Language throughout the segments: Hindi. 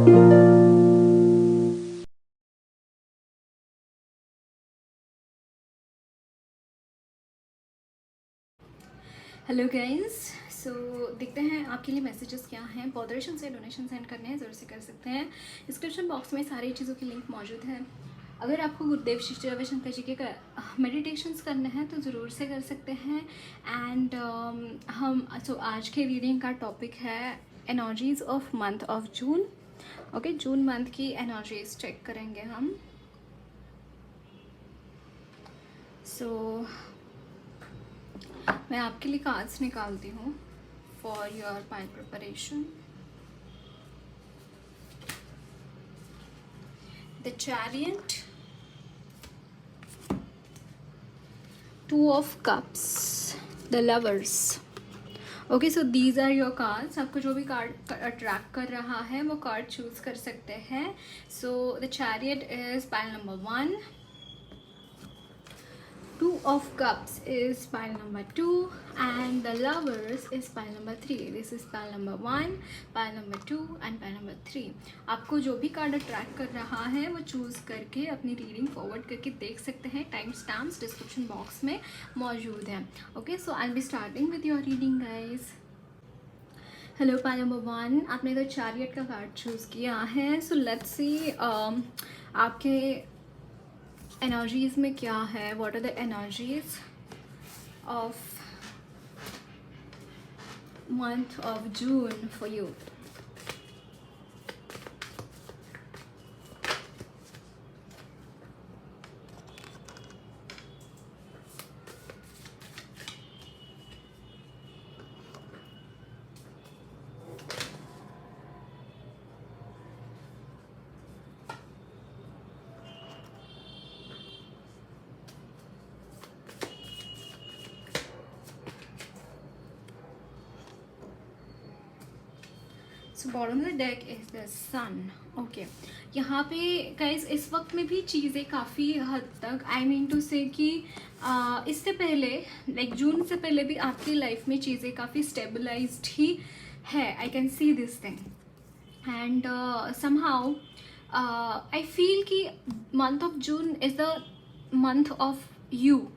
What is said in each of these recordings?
Hello guys. सो देखते हैं आपके लिए मैसेजेस क्या हैं। मॉडरेशन से डोनेशन सेंड करने हैं, ज़रूर से कर सकते हैं। डिस्क्रिप्शन बॉक्स में सारी चीज़ों की लिंक मौजूद है। अगर आपको गुरुदेव श्री रविशंकर जी के मेडिटेशंस करने हैं तो ज़रूर से कर सकते हैं। एंड हम आज के रीडिंग का टॉपिक है energies of month of June. Okay, June month की एनर्जीज चेक करेंगे हम। मैं आपके लिए कार्ड्स निकालती हूँ for your mind preparation. The chariot, two of cups, the lovers. Okay, so these are your cards. आपको जो भी कार्ड अट्रैक्ट कर रहा है वो कार्ड चूज कर सकते हैं। So the chariot is pile number 1, Two of Cups is pile number 2, and the Lovers is pile number 3. This is pile number 1, pile number 2 and pile number 3. आपको जो भी कार्ड अट्रैक्ट कर रहा है वो चूज़ करके अपनी रीडिंग फॉरवर्ड करके देख सकते हैं। टाइम स्टैम्प्स डिस्क्रिप्शन बॉक्स में मौजूद हैं। Okay, so I will be starting with your reading guys. Hello, pile number 1, आपने तो चैरियट का कार्ड चूज़ किया है। सो लेट्स सी आपके एनर्जीज में क्या है। What are the energies of month of June for you. So bottom of the deck is the sun. Okay, यहाँ पे गाइस इस वक्त में भी चीज़ें काफ़ी हद तक आई मीन टू से कि इससे पहले लाइक जून से पहले भी आपकी लाइफ में चीज़ें काफ़ी स्टेबलाइज्ड ही है। I can see this thing and somehow I feel कि month of June is the month of you.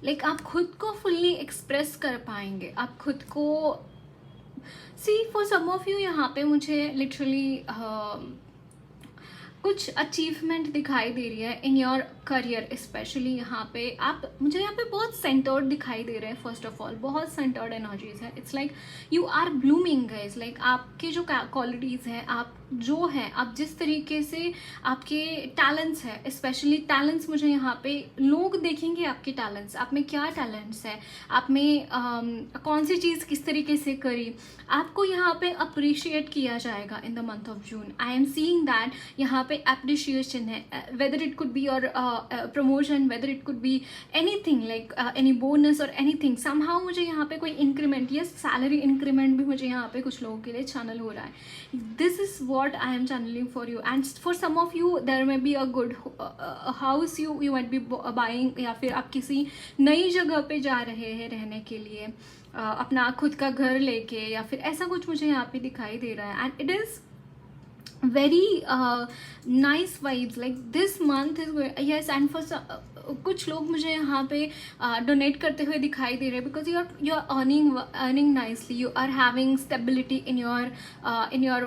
Like आप खुद को फुल्ली एक्सप्रेस कर पाएंगे, आप खुद को सी फॉर सम ऑफ यू यहाँ पे मुझे लिटरली कुछ अचीवमेंट दिखाई दे रही है इन योर करियर। स्पेशली यहाँ पे आप मुझे यहाँ पे बहुत सेंटर्ड दिखाई दे रहे हैं। फर्स्ट ऑफ ऑल बहुत सेंटर्ड एनर्जीज है। It's like you are blooming guys. Like आपके जो क्वालिटीज़ हैं, आप जो हैं, आप जिस तरीके से आपके टैलेंट्स है, स्पेशली टैलेंट्स मुझे यहाँ पे लोग देखेंगे आपके टैलेंट्स। आप में क्या टैलेंट्स है, आप में कौन सी चीज़ किस तरीके से करी, आपको यहाँ पे अप्रिशिएट किया जाएगा इन the month of June. I am seeing that यहाँ पे अप्रिशिएशन है। Whether it could be your promotion, whether it could be anything like any bonus और एनीथिंग। समहाउ मुझे यहाँ पे कोई इंक्रीमेंट या सैलरी इंक्रीमेंट भी मुझे यहाँ पे कुछ लोगों के लिए चैनल हो रहा है। This is what I am channeling for you, and for some of you there may be a good house you might be buying, या फिर आप किसी नई जगह पे जा रहे हैं रहने के लिए, अपना खुद का घर लेके, या फिर ऐसा कुछ मुझे यहाँ पे दिखाई दे रहा है। And it is very nice vibes like this month is yes। and for कुछ लोग मुझे यहाँ पे डोनेट करते हुए दिखाई दे रहे हैं because you are earning nicely, you are having stability in your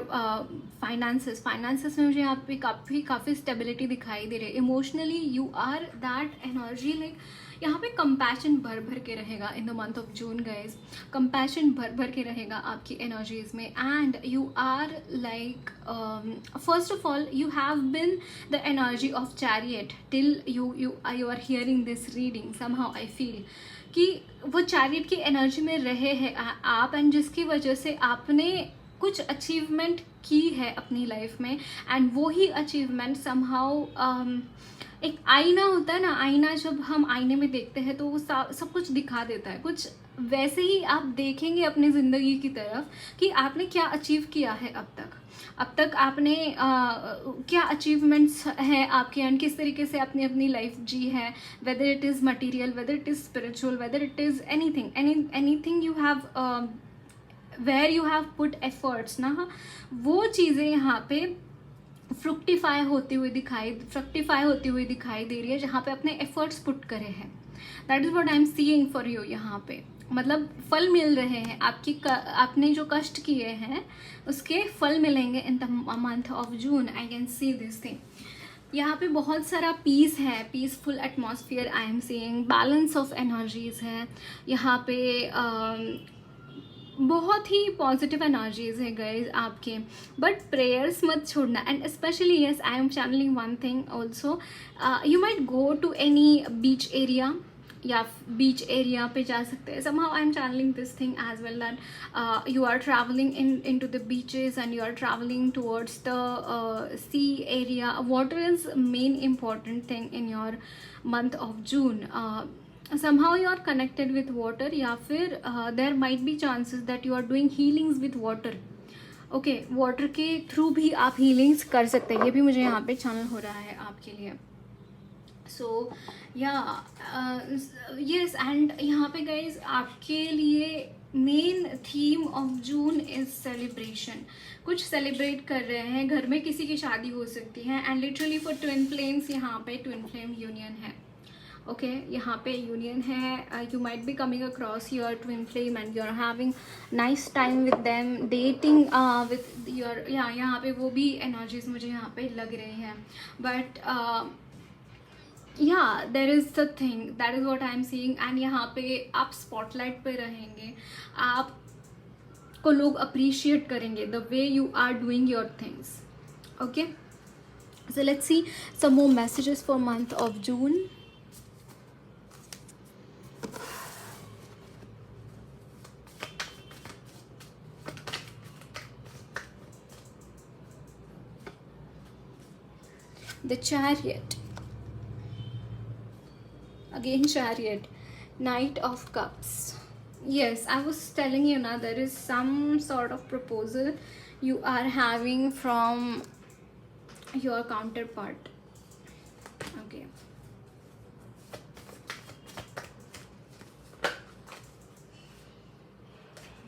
finances में मुझे यहाँ पे काफ़ी स्टेबिलिटी दिखाई दे रही है। Emotionally you are that energy. Like यहाँ पे कंपैशन भर के रहेगा in the month of June guys. Compassion भर के रहेगा आपकी एनर्जीज में। And you are like first of all you have been the energy of chariot till you are hearing this reading. Somehow I feel कि वो चैरियट की एनर्जी में रहे हैं आप, एंड जिसकी वजह से आपने कुछ अचीवमेंट की है अपनी लाइफ में। एंड वो ही अचीवमेंट समहाउ एक आईना होता है ना, आईना जब हम आईने में देखते हैं तो वो सब कुछ दिखा देता है। कुछ वैसे ही आप देखेंगे अपनी ज़िंदगी की तरफ कि आपने क्या अचीव किया है अब तक आपने क्या अचीवमेंट्स हैं आपके, एंड किस तरीके से आपने अपनी लाइफ जी है। Whether it is material, whether it is spiritual, whether it is anything you have where you have put efforts ना, वो चीज़ें यहाँ पे फ्रुक्टिफाई होती हुई दिखाई दे रही है, जहाँ पे अपने एफर्ट्स पुट करे हैं. That is what I am seeing for you. यहाँ पे मतलब फल मिल रहे हैं, आपने जो कष्ट किए हैं उसके फल मिलेंगे in the month of June. I can see this thing. यहाँ पे बहुत सारा पीस है, peaceful atmosphere I am seeing, balance of energies है यहाँ पे. बहुत ही पॉजिटिव एनर्जीज है गाइज आपके. बट प्रेयर्स मत छोड़ना. And specially yes, I am channelling one thing also. You might go to any beach area, या बीच एरिया पे जा सकते हैं. somehow I am channeling this thing as well, that you are traveling into the beaches and you are traveling towards the sea area. Water is main important thing in your month of June. Somehow you are connected with water, या फिर there might be chances that you are doing healings with water. Okay, water के थ्रू भी आप हीलिंग्स कर सकते हैं. ये भी मुझे यहाँ पे चैनल हो रहा है आपके लिए. सो या यस, एंड यहाँ पे गाइज आपके लिए main theme of June is celebration. कुछ सेलिब्रेट कर रहे हैं, घर में किसी की शादी हो सकती है. And literally for twin flames यहाँ पे ट्विन फ्लेम यूनियन है. ओके, यहाँ पे यूनियन है. You might be coming across your twin flame and you are having nice time with them, dating with your. यहाँ पे वो भी एनर्जीज मुझे यहाँ पे लग रही हैं. But yeah, there is the thing, that is what I am seeing. and यहाँ पे आप स्पॉटलाइट पे रहेंगे, आपको लोग अप्रिशिएट करेंगे the way you are doing your things. okay, so let's see some more messages for month of June. The Chariot. Again Chariot. Knight of Cups. Yes, I was telling you now, there is some sort of proposal you are having from your counterpart. Okay,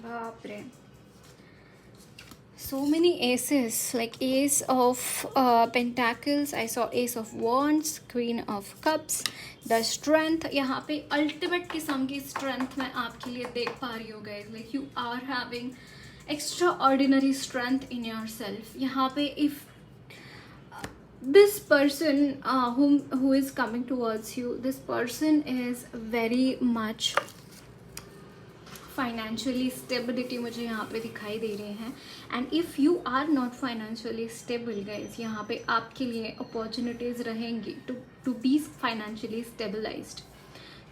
baap re, so many aces, like Ace of Pentacles. I saw Ace of Wands, Queen of Cups, the Strength. यहाँ पे अल्टीमेट किस्म की स्ट्रेंथ मैं आपके लिए देख पा रही हूँ guys. Like you are having extraordinary strength in yourself. यहाँ पे if this person who is coming towards you, this person is very much financially stability मुझे यहाँ पे दिखाई दे रहे हैं. And if you are not financially stable guys, यहाँ पे आपके लिए अपॉर्चुनिटीज़ रहेंगी टू बी फाइनेंशियली स्टेबलाइज्ड.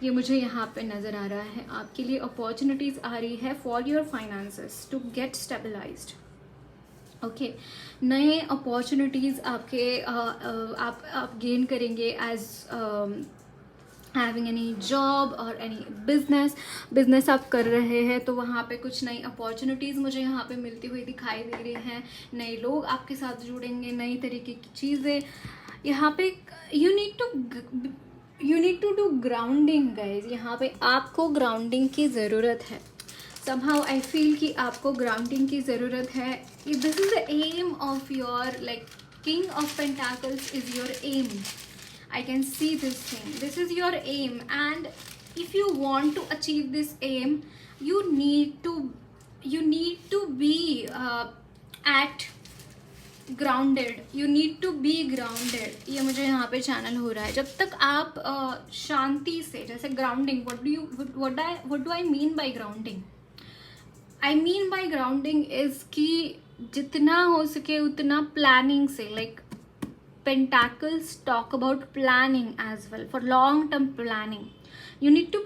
ये मुझे यहाँ पे नज़र आ रहा है. आपके लिए अपॉर्चुनिटीज़ आ रही है for your finances to get stabilised. Okay, नए अपॉर्चुनिटीज़ आपके आप गेन करेंगे एज हैविंग एनी जॉब और एनी बिजनेस आप कर रहे हैं, तो वहाँ पे कुछ नई अपॉर्चुनिटीज़ मुझे यहाँ पे मिलती हुई दिखाई दे रही हैं. नए लोग आपके साथ जुड़ेंगे, नई तरीके की चीज़ें यहाँ पे. You need to do grounding guys. यहाँ पे आपको ग्राउंडिंग की ज़रूरत है. somehow I feel कि आपको ग्राउंडिंग की ज़रूरत है. This is the aim of your, like King of Pentacles is your aim. I can see this thing. This is your aim, and if you want to achieve this aim, you need to be at grounded. You need to be grounded. ये मुझे यहाँ पे चैनल हो रहा है. जब तक आप शांति से, जैसे grounding, what do I mean by grounding? I mean by grounding is कि जितना हो सके उतना प्लानिंग से, like Pentacles talk about planning as well, for long term planning. You need to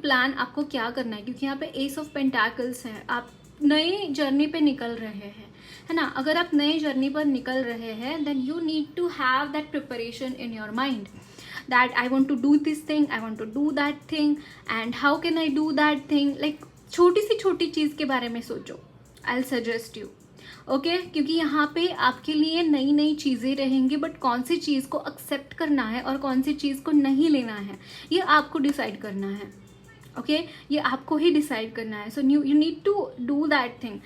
plan आपको क्या करना है, क्योंकि यहाँ पे Ace of Pentacles है. आप नए जर्नी पे निकल रहे हैं, है ना. अगर आप नए जर्नी पर निकल रहे हैं, then you need to have that preparation in your mind, that I want to do this thing, I want to do that thing, and how can I do that thing. like छोटी चीज़ के बारे में सोचो. I'll suggest you. ओके, क्योंकि यहाँ पे आपके लिए नई चीज़ें रहेंगी, बट कौन सी चीज़ को एक्सेप्ट करना है और कौन सी चीज़ को नहीं लेना है, ये आपको डिसाइड करना है. ओके, ये आपको ही डिसाइड करना है. So you need to do that thing.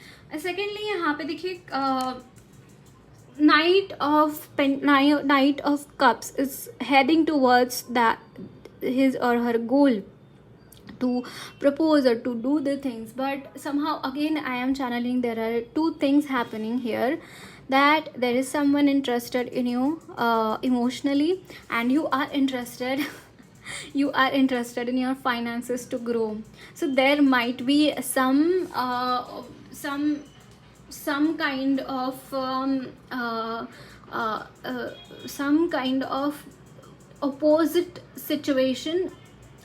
Secondly यहाँ पे देखिए, Knight of Cups is heading towards that his or her goal to propose or to do the things, but somehow again I am channeling there are two things happening here, that there is someone interested in you emotionally, and you are interested you are interested in your finances to grow. So there might be some kind of some kind of opposite situation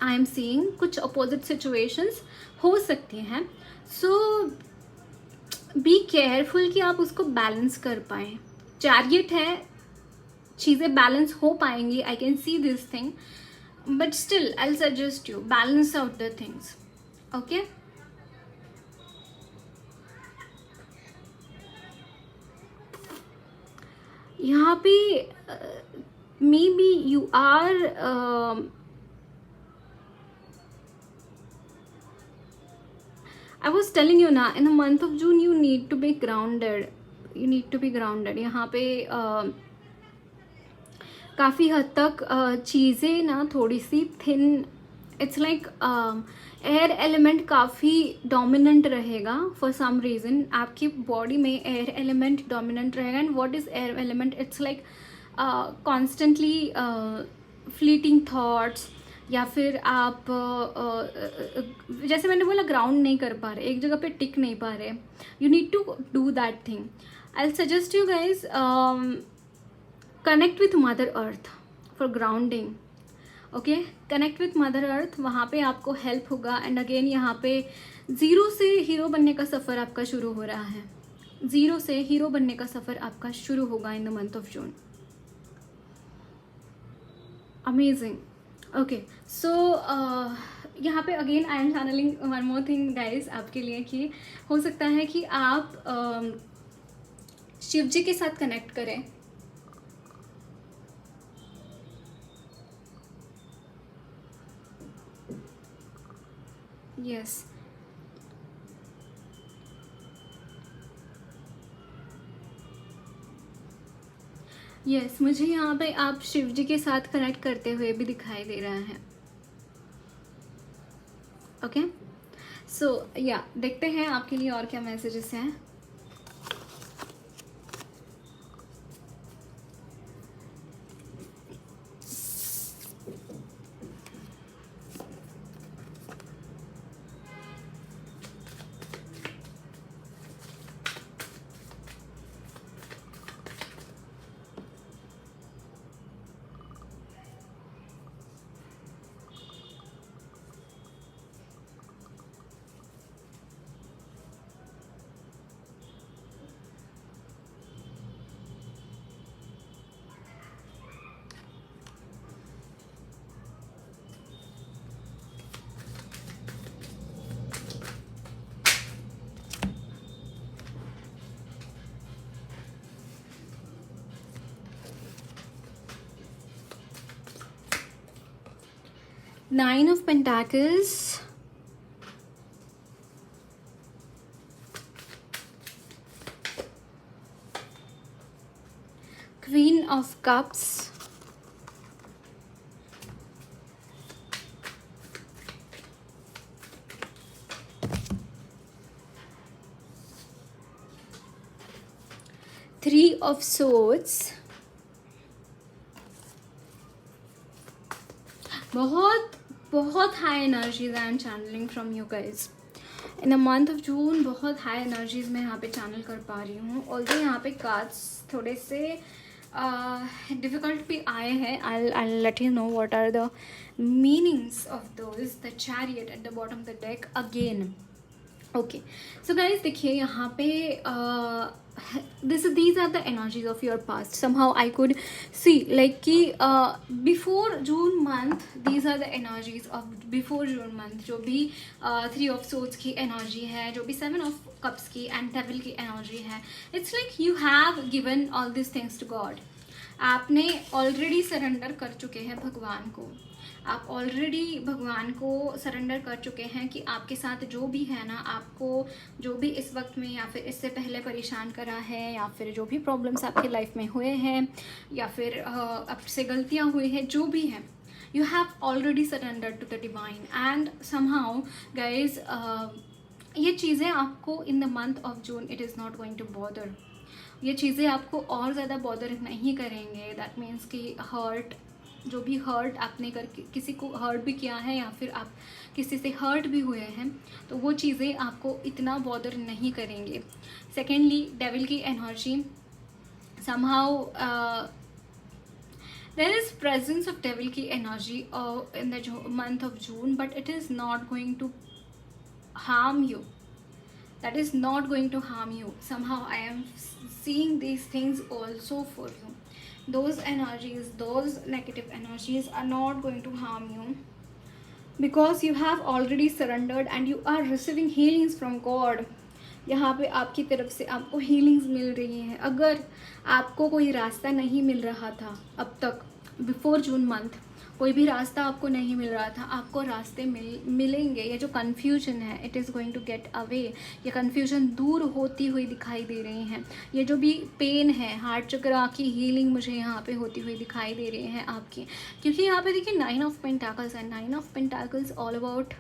I am seeing, कुछ अपोजिट सिचुएशंस हो सकती हैं. सो बी केयरफुल कि आप उसको बैलेंस कर पाएँ. चैरियट है, चीज़ें बैलेंस हो पाएंगी, I can see this thing, but still I suggest you balance out the things. Okay, यहाँ पे maybe you are I was telling you ना, in the month of June you need to be grounded. You need to be grounded. यहाँ पे काफ़ी हद तक चीज़ें ना थोड़ी सी thin, it's like air element काफ़ी डोमिनेंट रहेगा फॉर सम रीज़न. आपकी बॉडी में एयर एलिमेंट डोमिनेंट रहेगा. And what is air element? It's like constantly fleeting thoughts, या फिर आप जैसे मैंने बोला ग्राउंड नहीं कर पा रहे, एक जगह पे टिक नहीं पा रहे. You need to do that thing. I suggest you guys connect with mother earth for grounding. Okay, connect with mother earth, वहाँ पे आपको हेल्प होगा. एंड अगेन यहाँ पे ज़ीरो से हीरो बनने का सफ़र आपका शुरू हो रहा है. ज़ीरो से हीरो बनने का सफ़र आपका शुरू होगा in the month of June. Amazing. Okay, so यहाँ पे again I am channelling one more thing guys आपके लिए, कि हो सकता है कि आप शिव जी के साथ कनेक्ट करें. यस, यस, मुझे यहाँ पे आप शिव जी के साथ कनेक्ट करते हुए भी दिखाई दे रहा है. ओके, सो या देखते हैं आपके लिए और क्या मैसेजेस हैं. Nine of Pentacles, Queen of Cups, Three of Swords. बहुत high energies I am channelling from you guys in a month of June. बहुत हाई एनर्जीज मैं यहाँ पे चैनल कर पा रही हूँ. ऑल्दो यहाँ पे कार्ड्स थोड़े से डिफ़िकल्ट भी आए हैं. I let you know what are the meanings of those. The chariot at the bottom of the deck again. Okay, so guys देखिए यहाँ पे these are the energies of your past. Somehow I could see like कि before June month these are the energies of before June month. जो भी Three of Swords की energy है, जो भी Seven of Cups की and Devil की energy है, it's like you have given all these things to God. आपने ऑलरेडी सरेंडर कर चुके हैं भगवान को, आप ऑलरेडी भगवान को सरेंडर कर चुके हैं कि आपके साथ जो भी है ना, आपको जो भी इस वक्त में या फिर इससे पहले परेशान करा है, या फिर जो भी प्रॉब्लम्स आपकी लाइफ में हुए हैं, या फिर आपसे गलतियां हुई हैं, जो भी हैं, you have already surrendered to the divine. And somehow guys, ये चीज़ें आपको in the month of June it is not going to bother. ये चीज़ें आपको और ज़्यादा बॉदर नहीं करेंगे. दैट मीन्स कि हर्ट, जो भी हर्ट आपने किसी को हर्ट भी किया है, या फिर आप किसी से हर्ट भी हुए हैं, तो वो चीज़ें आपको इतना बॉदर नहीं करेंगे. सेकेंडली, डेविल की energy, somehow there is presence of devil ki energy in the month of June, but it is not going to harm you. That is not going to harm you. Somehow I am seeing these things also for you. Those energies, those negative energies are not going to harm you, because you have already surrendered and you are receiving healings from God. यहाँ पे आपकी तरफ से आपको हीलिंग्स मिल रही हैं. अगर आपको कोई रास्ता नहीं मिल रहा था अब तक, बिफोर जून मंथ कोई भी रास्ता आपको नहीं मिल रहा था, आपको रास्ते मिलेंगे. ये जो कन्फ्यूजन है, it is going to get away. ये कन्फ्यूजन दूर होती हुई दिखाई दे रही हैं. ये जो भी पेन है, हार्ट चक्र की हीलिंग मुझे यहाँ पे होती हुई दिखाई दे रही है आपकी. क्योंकि यहाँ पे देखिए 9 ऑफ पेंटाकल्स है. 9 of pentacles all about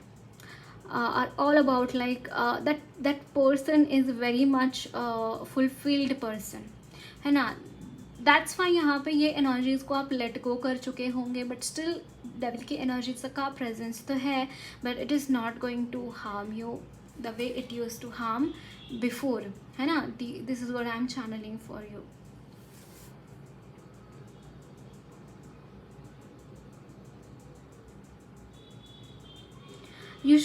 are all about like that person is very much fulfilled person, है ना. दैट्स वाई यहाँ पे ये एनर्जीज़ को आप लेट गो कर चुके होंगे, बट स्टिल डेविल की एनर्जीज का प्रेजेंस तो है, but it is not going to harm you the way it use to harm before, है ना. This is what I am channelling for you. You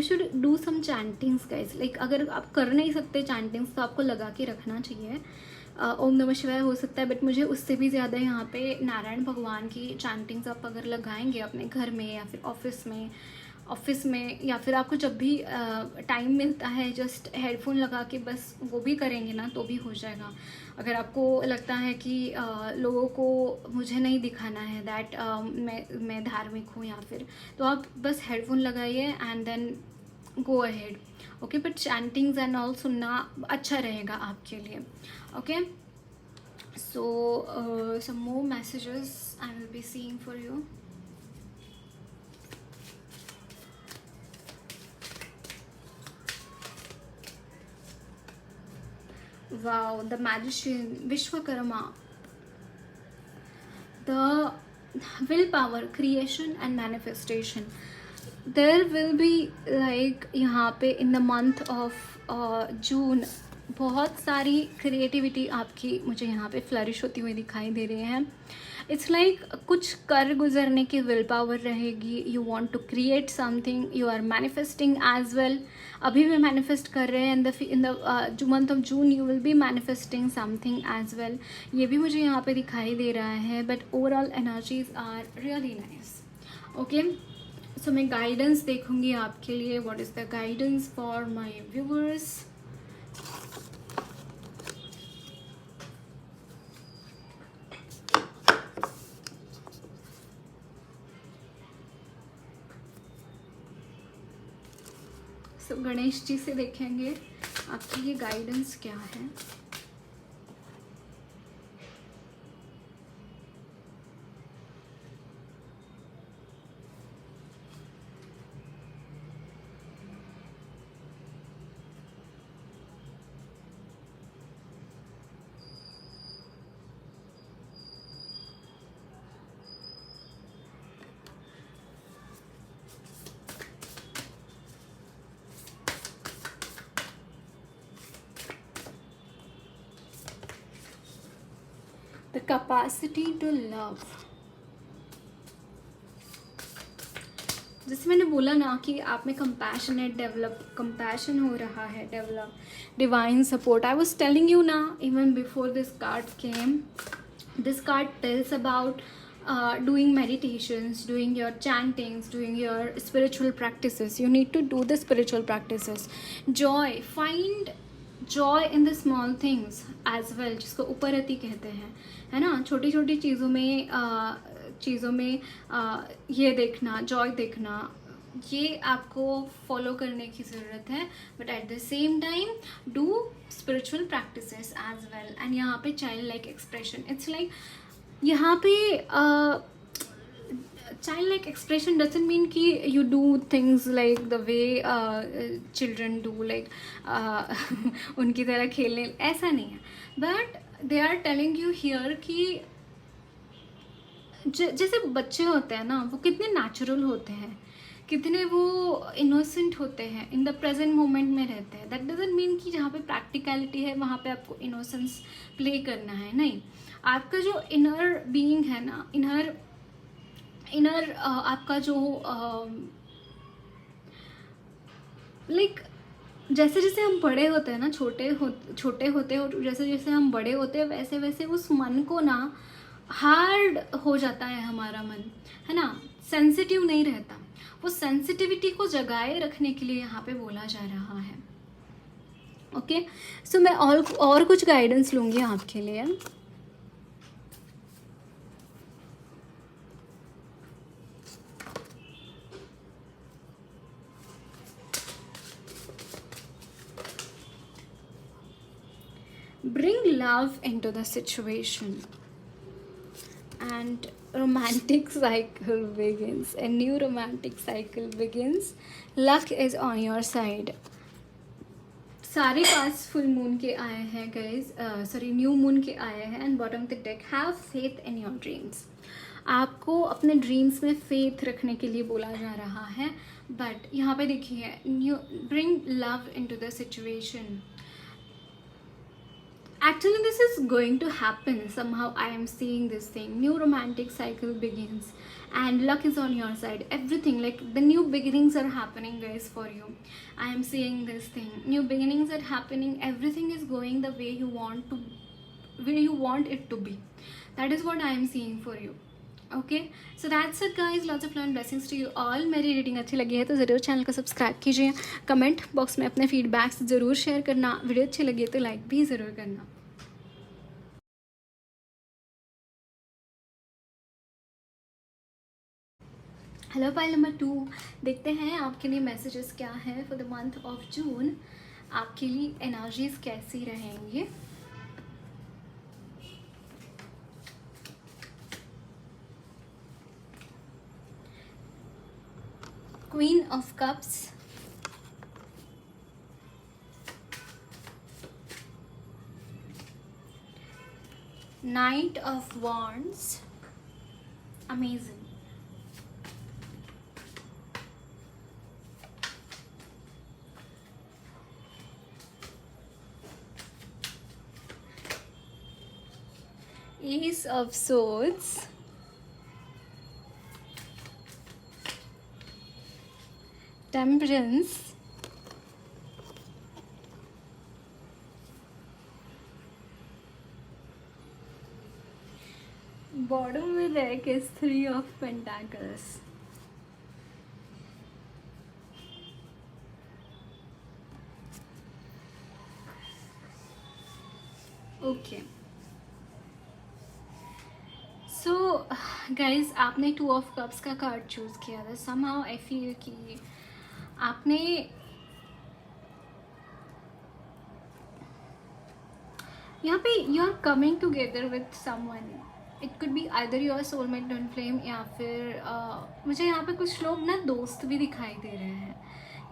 should do some chantings guys. Like अगर आप कर नहीं सकते चैंटिंग्स, तो आपको लगा के रखना चाहिए. ओम नमः शिवाय हो सकता है, बट मुझे उससे भी ज़्यादा यहाँ पे नारायण भगवान की चैंटिंग्स आप अगर लगाएंगे अपने घर में, या फिर ऑफिस में, या फिर आपको जब भी टाइम मिलता है, जस्ट हेडफोन लगा के बस वो भी करेंगे ना, तो भी हो जाएगा. अगर आपको लगता है कि लोगों को मुझे नहीं दिखाना है दैट मैं धार्मिक हूँ, या फिर, तो आप बस हेडफोन लगाइए and then go ahead. Okay, but chantings and all सुनना अच्छा रहेगा आपके लिए. Okay, so some more messages I will be seeing for you. Wow, the magician, Vishwakarma, the willpower, creation and manifestation. There will be like यहाँ पे in the month of June बहुत सारी क्रिएटिविटी आपकी मुझे यहाँ पे फ्लरिश होती हुई दिखाई दे रही है. इट्स लाइक कुछ कर गुजरने की विल पावर रहेगी. You want to create something, you are manifesting as well. अभी भी मैनिफेस्ट कर रहे हैं. In the month of June you will be manifesting something as well. ये भी मुझे यहाँ पे दिखाई दे रहा है, but overall energies are really nice. Okay, so मैं गाइडेंस देखूँगी आपके लिए. What is the guidance for my viewers? तो गणेश जी से देखेंगे आपकी ये गाइडेंस क्या है. The capacity to love. जैसे मैंने बोला ना कि आप में कंपैशन हो रहा है, develop divine support. I was telling you ना, even before this card came, this card tells about doing meditations, doing your chantings, doing your spiritual practices. You need to do the spiritual practices. Joy, find joy in the small things as well, जिसको उपरती कहते हैं, है ना, छोटी छोटी चीज़ों में ये देखना, जॉय देखना, ये आपको फॉलो करने की ज़रूरत है. But at the same time do spiritual practices as well. And यहाँ पे child like expression, it's like यहाँ पे child like expression doesn't mean कि you do things like the way children do, like उनकी तरह खेलने, ऐसा नहीं है. But they are telling you here कि जैसे बच्चे होते हैं ना, वो कितने नेचुरल होते हैं, कितने वो इनोसेंट होते हैं, इन द प्रेजेंट मोमेंट में रहते हैं. दैट डजंट मीन कि जहाँ पे प्रैक्टिकलिटी है वहाँ पे आपको इनोसेंस प्ले करना है, नहीं. आपका जो इनर बीइंग है ना, इनर आपका जो लाइक जैसे जैसे हम बड़े होते हैं ना, छोटे होते हैं, और जैसे जैसे हम बड़े होते हैं वैसे वैसे उस मन को ना हार्ड हो जाता है हमारा मन, है ना, सेंसिटिव नहीं रहता. वो सेंसिटिविटी को जगाए रखने के लिए यहाँ पे बोला जा रहा है. ओके, सो मैं और कुछ गाइडेंस लूँगी आपके लिए. Bring love into the situation and romantic cycle begins. A new romantic cycle begins. Luck is on your side. सारे पास फुल मून के आए हैं गाइज, सॉरी न्यू मून के आए हैं. And bottom of the deck, have faith in your dreams. आपको अपने ड्रीम्स में फेथ रखने के लिए बोला जा रहा है. बट यहाँ पे देखिए, new bring love into the situation. Actually, this is going to happen. Somehow I am seeing this thing. New romantic cycle begins and luck is on your side. Everything, like the new beginnings are happening, guys, for you. I am seeing this thing. New beginnings are happening. Everything is going the way you want it to be. That is what I am seeing for you. Okay, so that's it guys. Lots of love and blessings to you all. मेरी रीडिंग अच्छी लगी है तो ज़रूर चैनल को सब्सक्राइब कीजिए. कमेंट बॉक्स में अपने फीडबैक्स ज़रूर शेयर करना. वीडियो अच्छी लगी है तो लाइक भी ज़रूर करना. हेलो पाइल नंबर 2, देखते हैं आपके लिए मैसेजेस क्या है फॉर द मंथ ऑफ जून. आपके लिए एनर्जीज कैसी रहेंगी. Queen of Cups, Knight of Wands, amazing. Ace of Swords, Temperance, bottom में deck is 3 of Pentacles. Okay. So guys, आपने 2 ऑफ कप्स का कार्ड चूज़ किया था. समहाउ आई फील कि आपने यहाँ पे you are coming together with someone. It could be either your soulmate twin flame, या फिर मुझे यहाँ पे कुछ लोग ना दोस्त भी दिखाई दे रहे हैं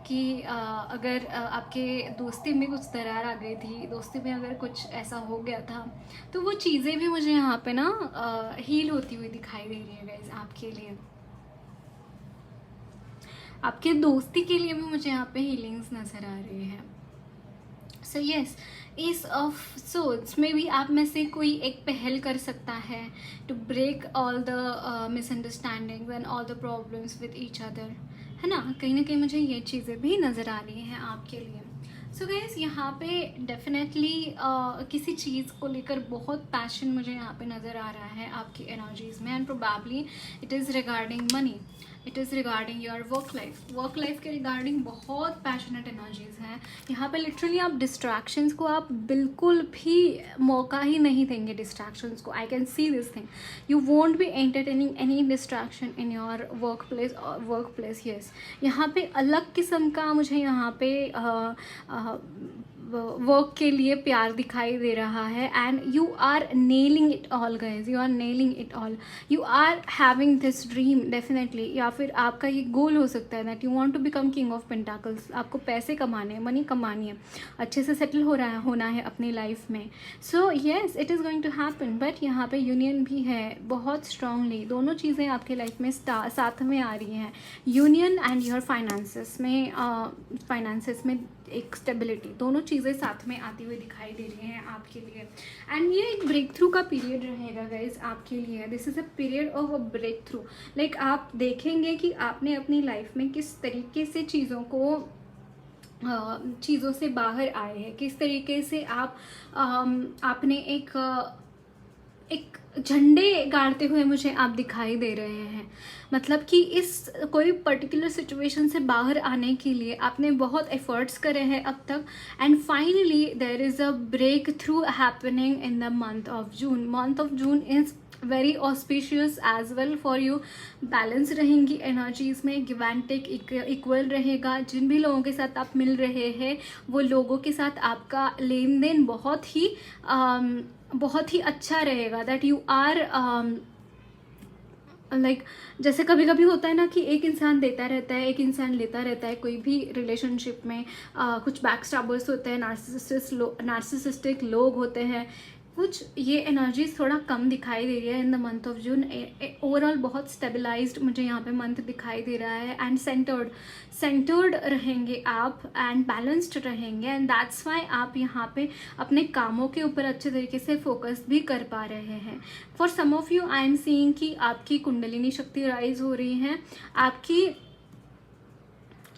कि अगर आपके दोस्ती में कुछ दरार आ गई थी, दोस्ती में अगर कुछ ऐसा हो गया था, तो वो चीज़ें भी मुझे यहाँ पे ना हील होती हुई दिखाई दे रही है गाइज. आपके लिए, आपके दोस्ती के लिए भी मुझे यहाँ पे हीलिंग्स नज़र आ रही है. So yes, S of swords में भी आप में से कोई एक पहल कर सकता है to break all the misunderstandings and all the problems with each other, है ना. कहीं ना कहीं मुझे ये चीज़ें भी नज़र आ रही हैं आपके लिए. सो गाइस, यहाँ पे डेफिनेटली किसी चीज़ को लेकर बहुत पैशन मुझे यहाँ पे नज़र आ रहा है आपकी एनर्जीज़ में. And probably it is regarding money. It is regarding your work life के रिगार्डिंग बहुत पैशनेट एनर्जीज हैं यहाँ पे। लिटरली आप डिस्ट्रैक्शंस को आप बिल्कुल भी मौका ही नहीं देंगे डिस्ट्रैक्शंस को। I can see this thing, you won't be entertaining any distraction in your work place. Yes, यहाँ पे अलग किस्म का मुझे यहाँ पे वर्क के लिए प्यार दिखाई दे रहा है। And you are nailing it all guys, you are nailing it all, you are having this dream definitely. या फिर आपका ये गोल हो सकता है that you want to become King of Pentacles. आपको पैसे कमाने हैं, मनी कमानी है, अच्छे से सेटल होना है अपनी लाइफ में। So yes, it is going to happen. But यहाँ पे यूनियन भी है बहुत स्ट्रांगली, दोनों चीज़ें आपके लाइफ में साथ में आ रही हैं। यूनियन एंड योर फाइनेंसेस में एक स्टेबिलिटी, दोनों चीज़ें साथ में आती हुई दिखाई दे रही हैं आपके लिए। एंड ये एक ब्रेक थ्रू का पीरियड रहेगा गाइज आपके लिए। This is a period of a breakthrough. Like आप देखेंगे कि आपने अपनी लाइफ में किस तरीके से चीज़ों से बाहर आए हैं, किस तरीके से आपने एक झंडे गाड़ते हुए मुझे आप दिखाई दे रहे हैं। मतलब कि इस कोई पर्टिकुलर सिचुएशन से बाहर आने के लिए आपने बहुत एफर्ट्स करे हैं अब तक। And finally there is a breakthrough happening in the month of June. Month of June is very auspicious as well for you. Balance रहेंगी एनर्जीज में, गिव एंड टेक इक्वल रहेगा। जिन भी लोगों के साथ आप मिल रहे हैं वो लोगों के साथ आपका लेन देन बहुत ही अच्छा रहेगा। दैट यू आर लाइक जैसे कभी कभी होता है ना कि एक इंसान देता रहता है, एक इंसान लेता रहता है। कोई भी रिलेशनशिप में कुछ बैक स्टैबर्स होते हैं, नार्सिसिस्टिक लोग होते हैं। कुछ ये एनर्जीज थोड़ा कम दिखाई दे रही है इन the month of June. Overall बहुत स्टेबलाइज्ड मुझे यहाँ पे मंथ दिखाई दे रहा है। एंड सेंटर्ड रहेंगे आप एंड बैलेंस्ड रहेंगे। एंड दैट्स वाई आप यहाँ पे अपने कामों के ऊपर अच्छे तरीके से फोकस भी कर पा रहे हैं। For some of you I am seeing कि आपकी कुंडलिनी शक्ति राइज हो रही है।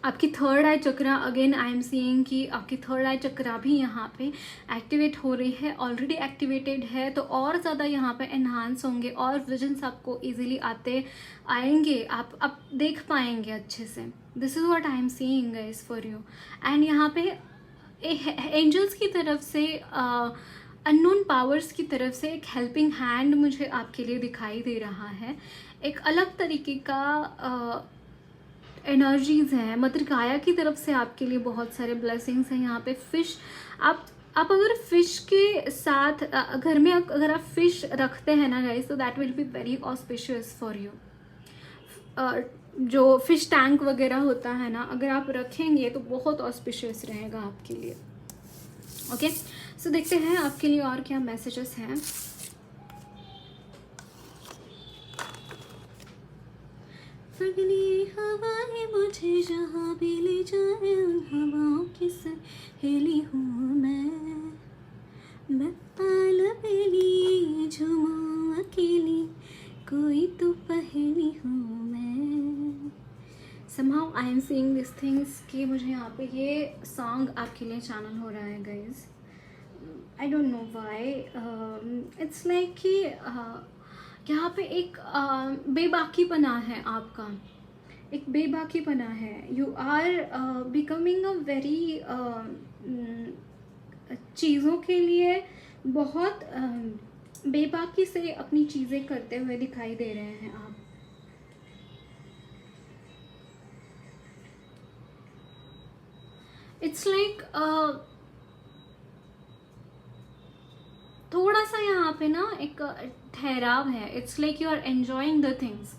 आपकी third eye chakra, again I am seeing कि आपकी थर्ड आई चक्रा भी यहाँ पे एक्टिवेट हो रही है, ऑलरेडी एक्टिवेटेड है तो और ज़्यादा यहाँ पे एनहांस होंगे और विजन्स आपको इजीली आएंगे, आप देख पाएंगे अच्छे से। This is what I am seeing guys for you. And यहाँ पे एंजल्स की तरफ से अननोन पावर्स की तरफ से एक हेल्पिंग हैंड मुझे आपके लिए दिखाई दे रहा है। एक अलग तरीके का एनर्जीज हैं। मदर गाया की तरफ से आपके लिए बहुत सारे ब्लेसिंग्स हैं। यहाँ पे फिश, आप अगर फिश के साथ घर में अगर आप फिश रखते हैं ना गाइस, तो that will be very auspicious for you. जो फिश टैंक वगैरह होता है ना, अगर आप रखेंगे तो बहुत ऑस्पिशियस रहेगा आपके लिए। ओके, सो देखते हैं आपके लिए और क्या मैसेजेस हैं। अगली हवाएं मुझे जहाँ भी ले जाए, उन हवाओं की सहेली हूँ मैं पाल बेली झूमूं अकेली, कोई तो पहेली हूँ मैं। somehow I am seeing these things कि मुझे यहाँ पे ये सॉन्ग आपके लिए चैनल हो रहा है guys. I don't know why, it's like कि यहाँ पे एक बेबाकीपना है आपका, एक बेबाकीपना है। You are becoming a very चीज़ों के लिए बहुत बेबाकी से अपनी चीज़ें करते हुए दिखाई दे रहे हैं आप। इट्स लाइक थोड़ा सा यहाँ पे ना एक ठहराव है। It's like you are enjoying the things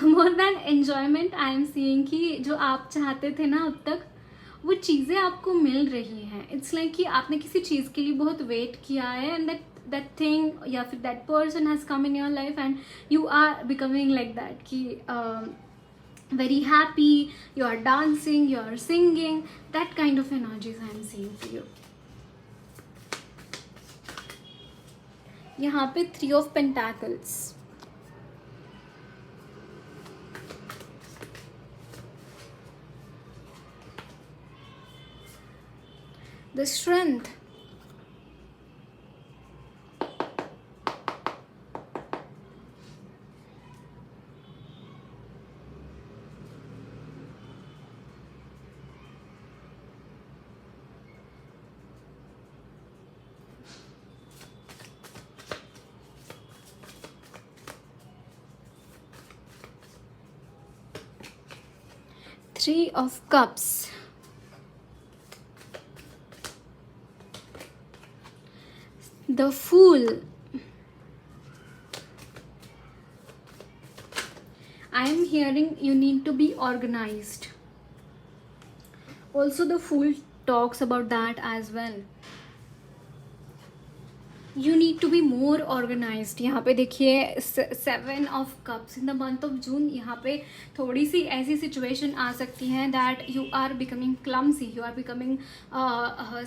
more than enjoyment. I am seeing कि जो आप चाहते थे ना अब तक, वो चीज़ें आपको मिल रही हैं। इट्स लाइक कि आपने किसी चीज़ के लिए बहुत वेट किया है एंड दैट थिंग या फिर that person has come in your life and you are becoming like that कि very happy, you are dancing, you are singing, that kind of energies I am seeing for you. यहाँ पे 3 of Pentacles, the Strength, Three of Cups. The Fool. I am hearing you need to be organized. Also, the Fool talks about that as well. You need to be more organized. यहाँ पे देखिए 7 of Cups in the month of June. यहाँ पे थोड़ी सी ऐसी सिचुएशन आ सकती है that you are becoming clumsy, you are becoming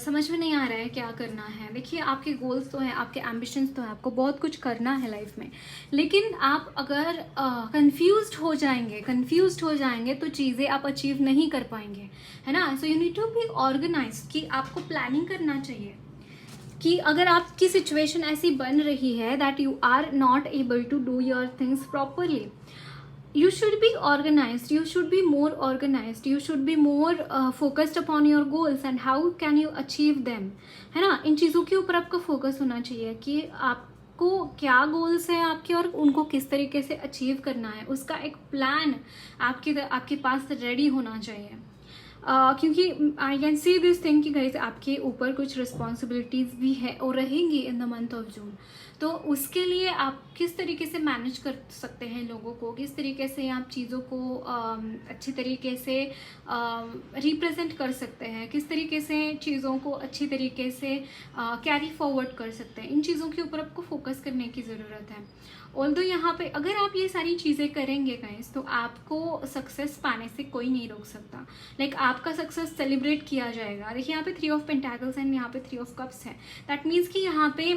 समझ में नहीं आ रहा है क्या करना है. देखिए आपके गोल्स तो हैं, आपके एम्बिशंस तो हैं, आपको बहुत कुछ करना है लाइफ में, लेकिन आप अगर कंफ्यूज्ड हो जाएंगे तो चीज़ें आप अचीव नहीं कर पाएंगे, है ना. So you need to be organise कि आपको प्लानिंग करना चाहिए कि अगर आपकी सिचुएशन ऐसी बन रही है that you are not able to do your things properly, you should be organized, you should be more organized, you should be more focused upon your goals and how can you achieve them, है ना. इन चीज़ों के ऊपर आपका फोकस होना चाहिए कि आपको क्या गोल्स हैं आपके और उनको किस तरीके से अचीव करना है. उसका एक प्लान आपके पास रेडी होना चाहिए. क्योंकि आई कैन सी दिस थिंग कि गाइस आपके ऊपर कुछ रिस्पॉन्सिबिलिटीज़ भी है और रहेंगी इन द मंथ ऑफ जून. तो उसके लिए आप किस तरीके से मैनेज कर सकते हैं लोगों को, किस तरीके से आप चीज़ों को अच्छी तरीके से रिप्रेजेंट कर सकते हैं, किस तरीके से चीज़ों को अच्छी तरीके से कैरी फॉरवर्ड कर सकते हैं, इन चीज़ों के ऊपर आपको फोकस करने की ज़रूरत है. ऑल्दो यहाँ पे अगर आप ये सारी चीज़ें करेंगे गाइस तो आपको सक्सेस पाने से कोई नहीं रोक सकता. लाइक आपका सक्सेस सेलिब्रेट किया जाएगा. देखिए यहाँ पे 3 of Pentacles एंड यहाँ पे 3 of Cups है. दैट मीन्स कि यहाँ पे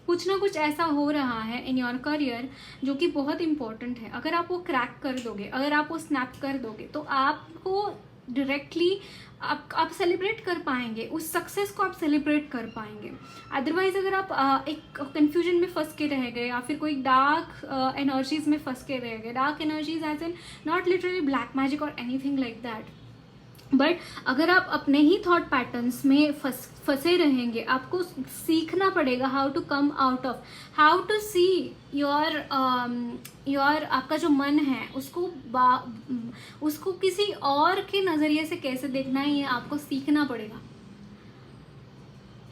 कुछ ना कुछ ऐसा हो रहा है इन योर करियर जो कि बहुत इंपॉर्टेंट है. अगर आप वो क्रैक कर दोगे, अगर आप वो स्नैप कर दोगे तो आपको डायरेक्टली आप सेलिब्रेट कर पाएंगे, उस सक्सेस को आप सेलिब्रेट कर पाएंगे. अदरवाइज अगर आप एक कन्फ्यूजन में फंस के रह गए या फिर कोई डार्क एनर्जीज में फंस के रह गए, dark energies as an not literally black magic और एनीथिंग लाइक दैट, बट अगर आप अपने ही थॉट पैटर्न्स में फंसे रहेंगे, आपको सीखना पड़ेगा how to come out of, how to see your आपका जो मन है उसको किसी और के नज़रिए से कैसे देखना है, ये आपको सीखना पड़ेगा.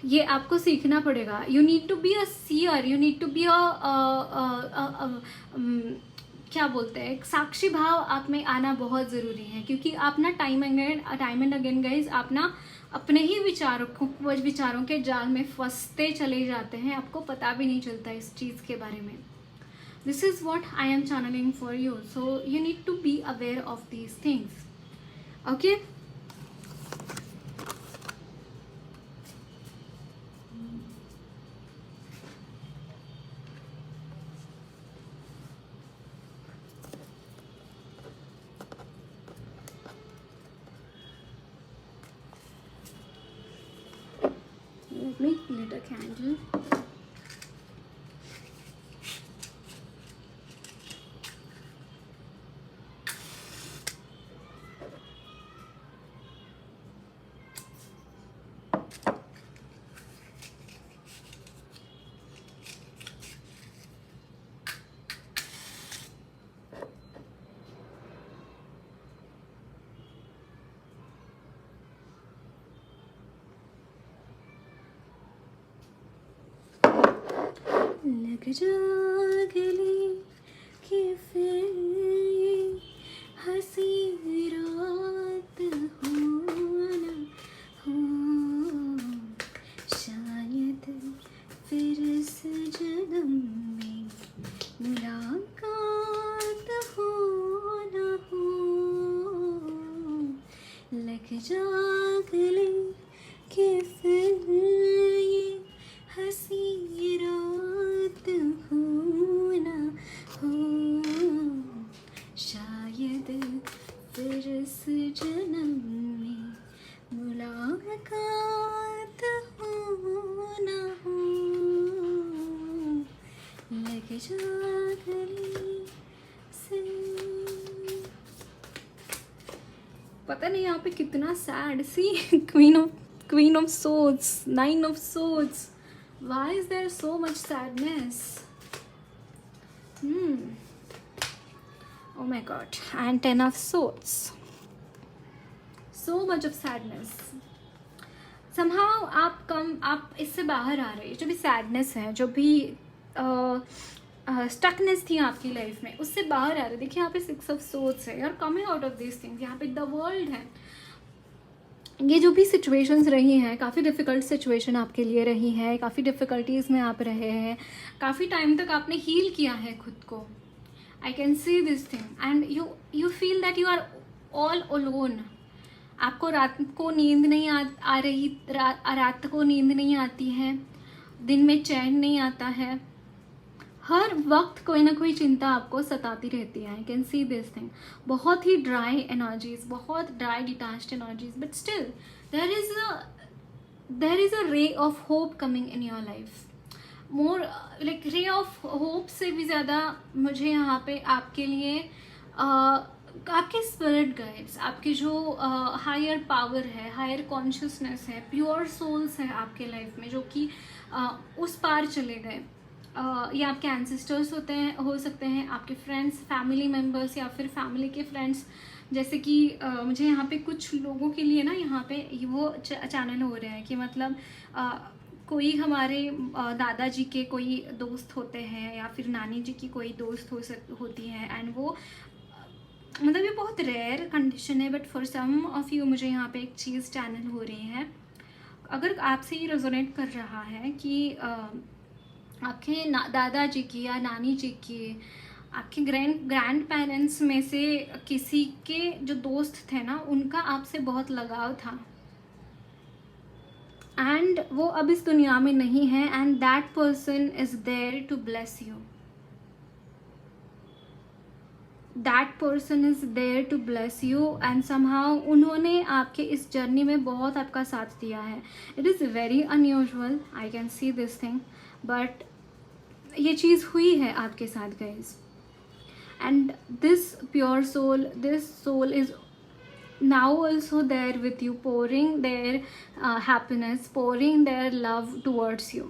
ये आपको सीखना पड़ेगा. You need to be a seer, you need to be क्या बोलते हैं, एक साक्षी भाव आप में आना बहुत ज़रूरी है. क्योंकि आप ना टाइम एंड अगेन गाइज आप ना अपने ही विचारों के जाल में फंसते चले जाते हैं, आपको पता भी नहीं चलता इस चीज़ के बारे में. This is what I am channelling for you. So you need to be aware of these things. Okay, let me lit a candle. लग जा गले कि फिर ये हंसी रात हो ना हो, शायद फिर इस जन्म में मुलाकात हो ना हो. लग जा गले कि फिर ये हंसी रात हो ना हो, शायद फिर इस जन्म में मुलाकात हो ना हो. लग जा गले से. पता नहीं यहाँ पे कितना सैड सी. Queen of Swords, 9 of Swords. Why is there so much sadness? Oh my God. And 10 of Swords. So much of sadness. Somehow आप इससे बाहर आ रहे हैं। जो भी सैडनेस है, जो भी स्टकनेस थी आपकी लाइफ में, उससे बाहर आ रहे। देखिए यहाँ पे 6 ऑफ सोर्ड्स है, you are coming out of this things. यहाँ पे द वर्ल्ड है। ये जो भी सिचुएशंस रही हैं, काफ़ी डिफ़िकल्ट सिचुएशन आपके लिए रही है, काफ़ी डिफ़िकल्टीज़ में आप रहे हैं, काफ़ी टाइम तक आपने हील किया है खुद को। I can see this thing and you feel that you are all alone. आपको रात को नींद नहीं आ रही, रात को नींद नहीं आती है, दिन में चैन नहीं आता है, हर वक्त कोई ना कोई चिंता आपको सताती रहती है। I can see this thing. बहुत ही ड्राई एनर्जीज, बहुत dry detached energies, but still there is a ray of hope coming in your life. More like ray of hope से भी ज़्यादा मुझे यहाँ पे आपके लिए आपके स्पिरिट गाइड्स, आपके जो हायर पावर है, हायर कॉन्शियसनेस है, प्योर सोल्स है आपके लाइफ में, जो कि उस पार चले गए। ये आपके एंसेस्टर्स हो सकते हैं, आपके फ्रेंड्स, फैमिली मेम्बर्स, या फिर फैमिली के फ्रेंड्स। जैसे कि मुझे यहाँ पे कुछ लोगों के लिए ना यहाँ पे वो चैनल हो रहे हैं कि मतलब कोई हमारे दादाजी के कोई दोस्त होते हैं, या फिर नानी जी की कोई दोस्त होती है, एंड वो मतलब ये बहुत रेयर कंडीशन है, but for some of you मुझे यहाँ पे एक चीज़ चैनल हो रही है। अगर आपसे ये रेजोनेट कर रहा है कि आपके दादाजी की या नानी जी की, आपके ग्रैंड पेरेंट्स में से किसी के जो दोस्त थे ना, उनका आपसे बहुत लगाव था, एंड वो अब इस दुनिया में नहीं है, and that person is there to bless you. That person is there to bless you and somehow उन्होंने आपके इस जर्नी में बहुत आपका साथ दिया है। It is very unusual, I can see this thing, but ये चीज़ हुई है आपके साथ guys. And this pure soul, this soul is now also there with you, pouring their happiness, pouring their love towards you,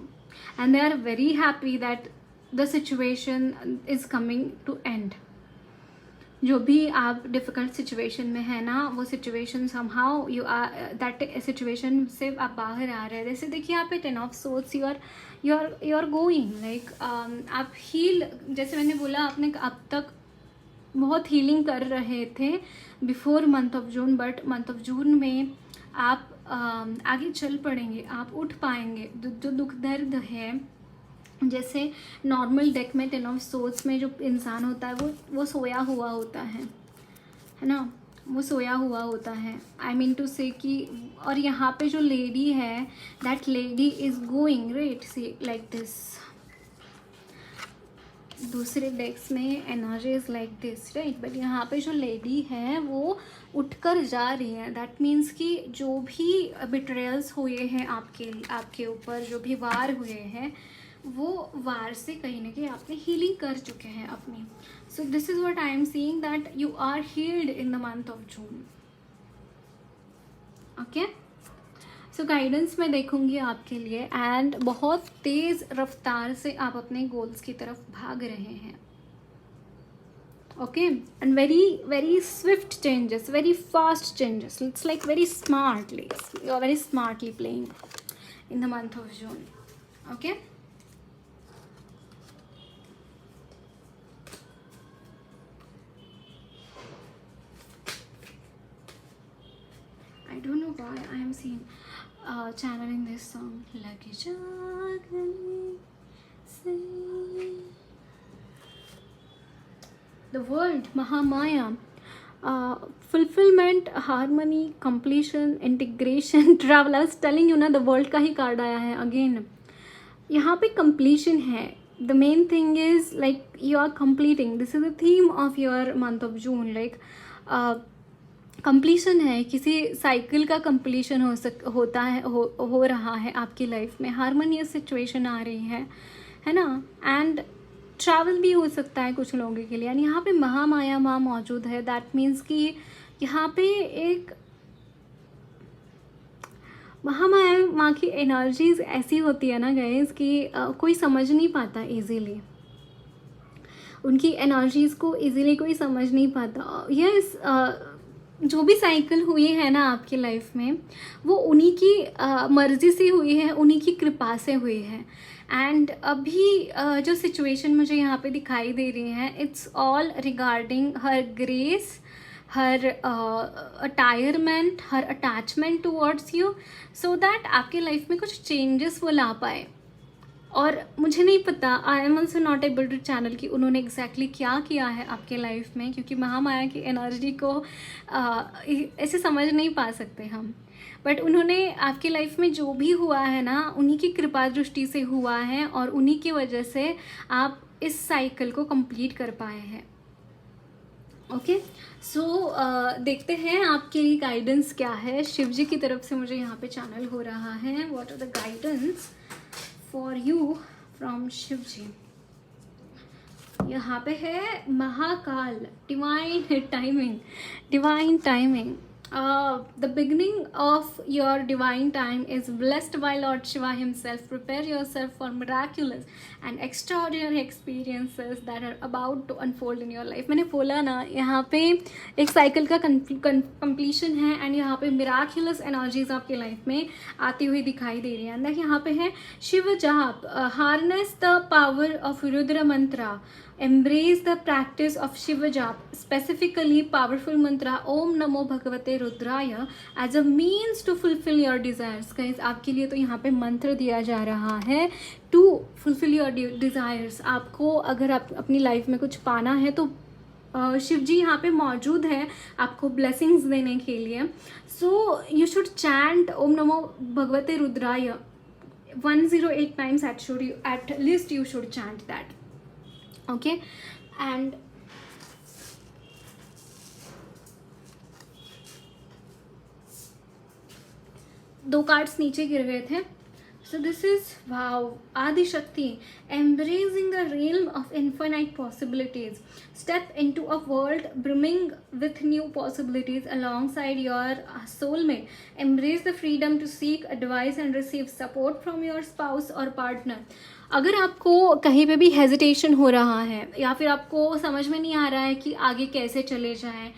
and they are very happy that the situation is coming to end. जो भी आप डिफ़िकल्ट सिचुएशन में है ना, वो situation somehow you are that situation से आप बाहर आ रहे हैं। जैसे देखिए यहाँ पे 10 of swords, you are going like आप हील, जैसे मैंने बोला आपने अब तक बहुत हीलिंग कर रहे थे before month of June, but month of जून में आप आगे चल पड़ेंगे, आप उठ पाएंगे। जो दुख दर्द है, जैसे नॉर्मल डेक में 10 ऑफ सोर्ड्स में जो इंसान होता है वो सोया हुआ होता है ना, वो सोया हुआ होता है। आई मीन टू से कि, और यहाँ पे जो लेडी है, that lady is going right, see like this. दूसरे डेक्स में energy is like this right, but यहाँ पे जो लेडी है वो उठकर जा रही है। दैट मीन्स कि जो भी बिट्रेयल्स हुए हैं आपके ऊपर, जो भी वार हुए हैं, वो वार से कहीं ना कहीं आपने हीलिंग कर चुके हैं अपनी। So this is what I am seeing, that you are healed in the month of June. Okay, so guidance मैं देखूंगी आपके लिए, एंड बहुत तेज़ रफ्तार से आप अपने गोल्स की तरफ भाग रहे हैं। Okay, and very swift changes, very fast changes, it's like very smartly, you are very smartly playing in the month of June. Okay, I don't know why I am seeing channeling this song. Lucky Jagani say the world, Mahamaya, fulfillment, harmony, completion, integration, travel. I was telling you ना, the world का ही कार्ड आया है again. यहाँ पे completion है. The main thing is like you are completing. This is the theme of your month of June. Like completion है, किसी साइकिल का कंप्लीशन होता है, हो रहा है आपकी लाइफ में। हारमोनियस सिचुएशन आ रही है ना, एंड ट्रैवल भी हो सकता है कुछ लोगों के लिए। एंड यहाँ पे महामाया माँ मौजूद है। दैट मीन्स कि यहाँ पे एक महामाया माँ की एनर्जीज ऐसी होती है ना गाइस कि कोई समझ नहीं पाता इजीली, उनकी एनर्जीज़ को इजीली कोई समझ नहीं पाता। यस, जो भी साइकिल हुई है ना आपकी लाइफ में, वो उन्हीं की मर्ज़ी से हुई है, उन्हीं की कृपा से हुई है। एंड अभी जो सिचुएशन मुझे यहाँ पे दिखाई दे रही है, it's all regarding her grace, her attirement, her attachment towards you, so that आपके लाइफ में कुछ चेंजेस वो ला पाए। और मुझे नहीं पता, I am also not able to channel कि उन्होंने एग्जैक्टली क्या किया है आपके लाइफ में, क्योंकि महामाया की एनर्जी को ऐसे समझ नहीं पा सकते हम। बट उन्होंने आपके लाइफ में जो भी हुआ है ना, उन्हीं की कृपा दृष्टि से हुआ है, और उन्हीं की वजह से आप इस साइकिल को कंप्लीट कर पाए हैं। ओके, सो देखते हैं आपके लिए गाइडेंस क्या है। शिव जी की तरफ से मुझे यहाँ पे चैनल हो रहा है, what are the guidance for you from Shiv ji. यहाँ पे है Mahakal, divine timing, divine timing. The beginning of your divine time is blessed by Lord Shiva himself. Prepare yourself for miraculous and extraordinary experiences that are about to unfold in your life. मैंने बोला ना, यहाँ पे एक साइकिल का कंप्लीशन है, एंड यहाँ पे मिराक्युलस एनर्जीज आपके लाइफ में आती हुई दिखाई दे रही है। एंड यहाँ पे है शिव जाप, harness the power of Rudra Mantra, embrace the practice of Shiva Jap, specifically powerful mantra Om Namo Bhagavate Rudraya as a means to fulfill your desires. Guys, आपके लिए तो यहाँ पे मंत्र दिया जा रहा है to fulfill your desires. आपको अगर आप अपनी लाइफ में कुछ पाना है तो शिव जी यहाँ पे मौजूद है आपको ब्लेसिंग्स देने के लिए। सो यू शुड चैंट ओम नमो भगवते रुद्राय 108 times at least you should chant that. Okay, and दो कार्ड्स नीचे गिर गए थे। सो दिस इज वाव, आदि शक्ति, embracing the realm of infinite possibilities. Step into a world brimming with new possibilities alongside your soulmate. Embrace the freedom to seek advice and receive support from your spouse or partner. अगर आपको कहीं पे भी हेजिटेशन हो रहा है, या फिर आपको समझ में नहीं आ रहा है कि आगे कैसे चले जाएं,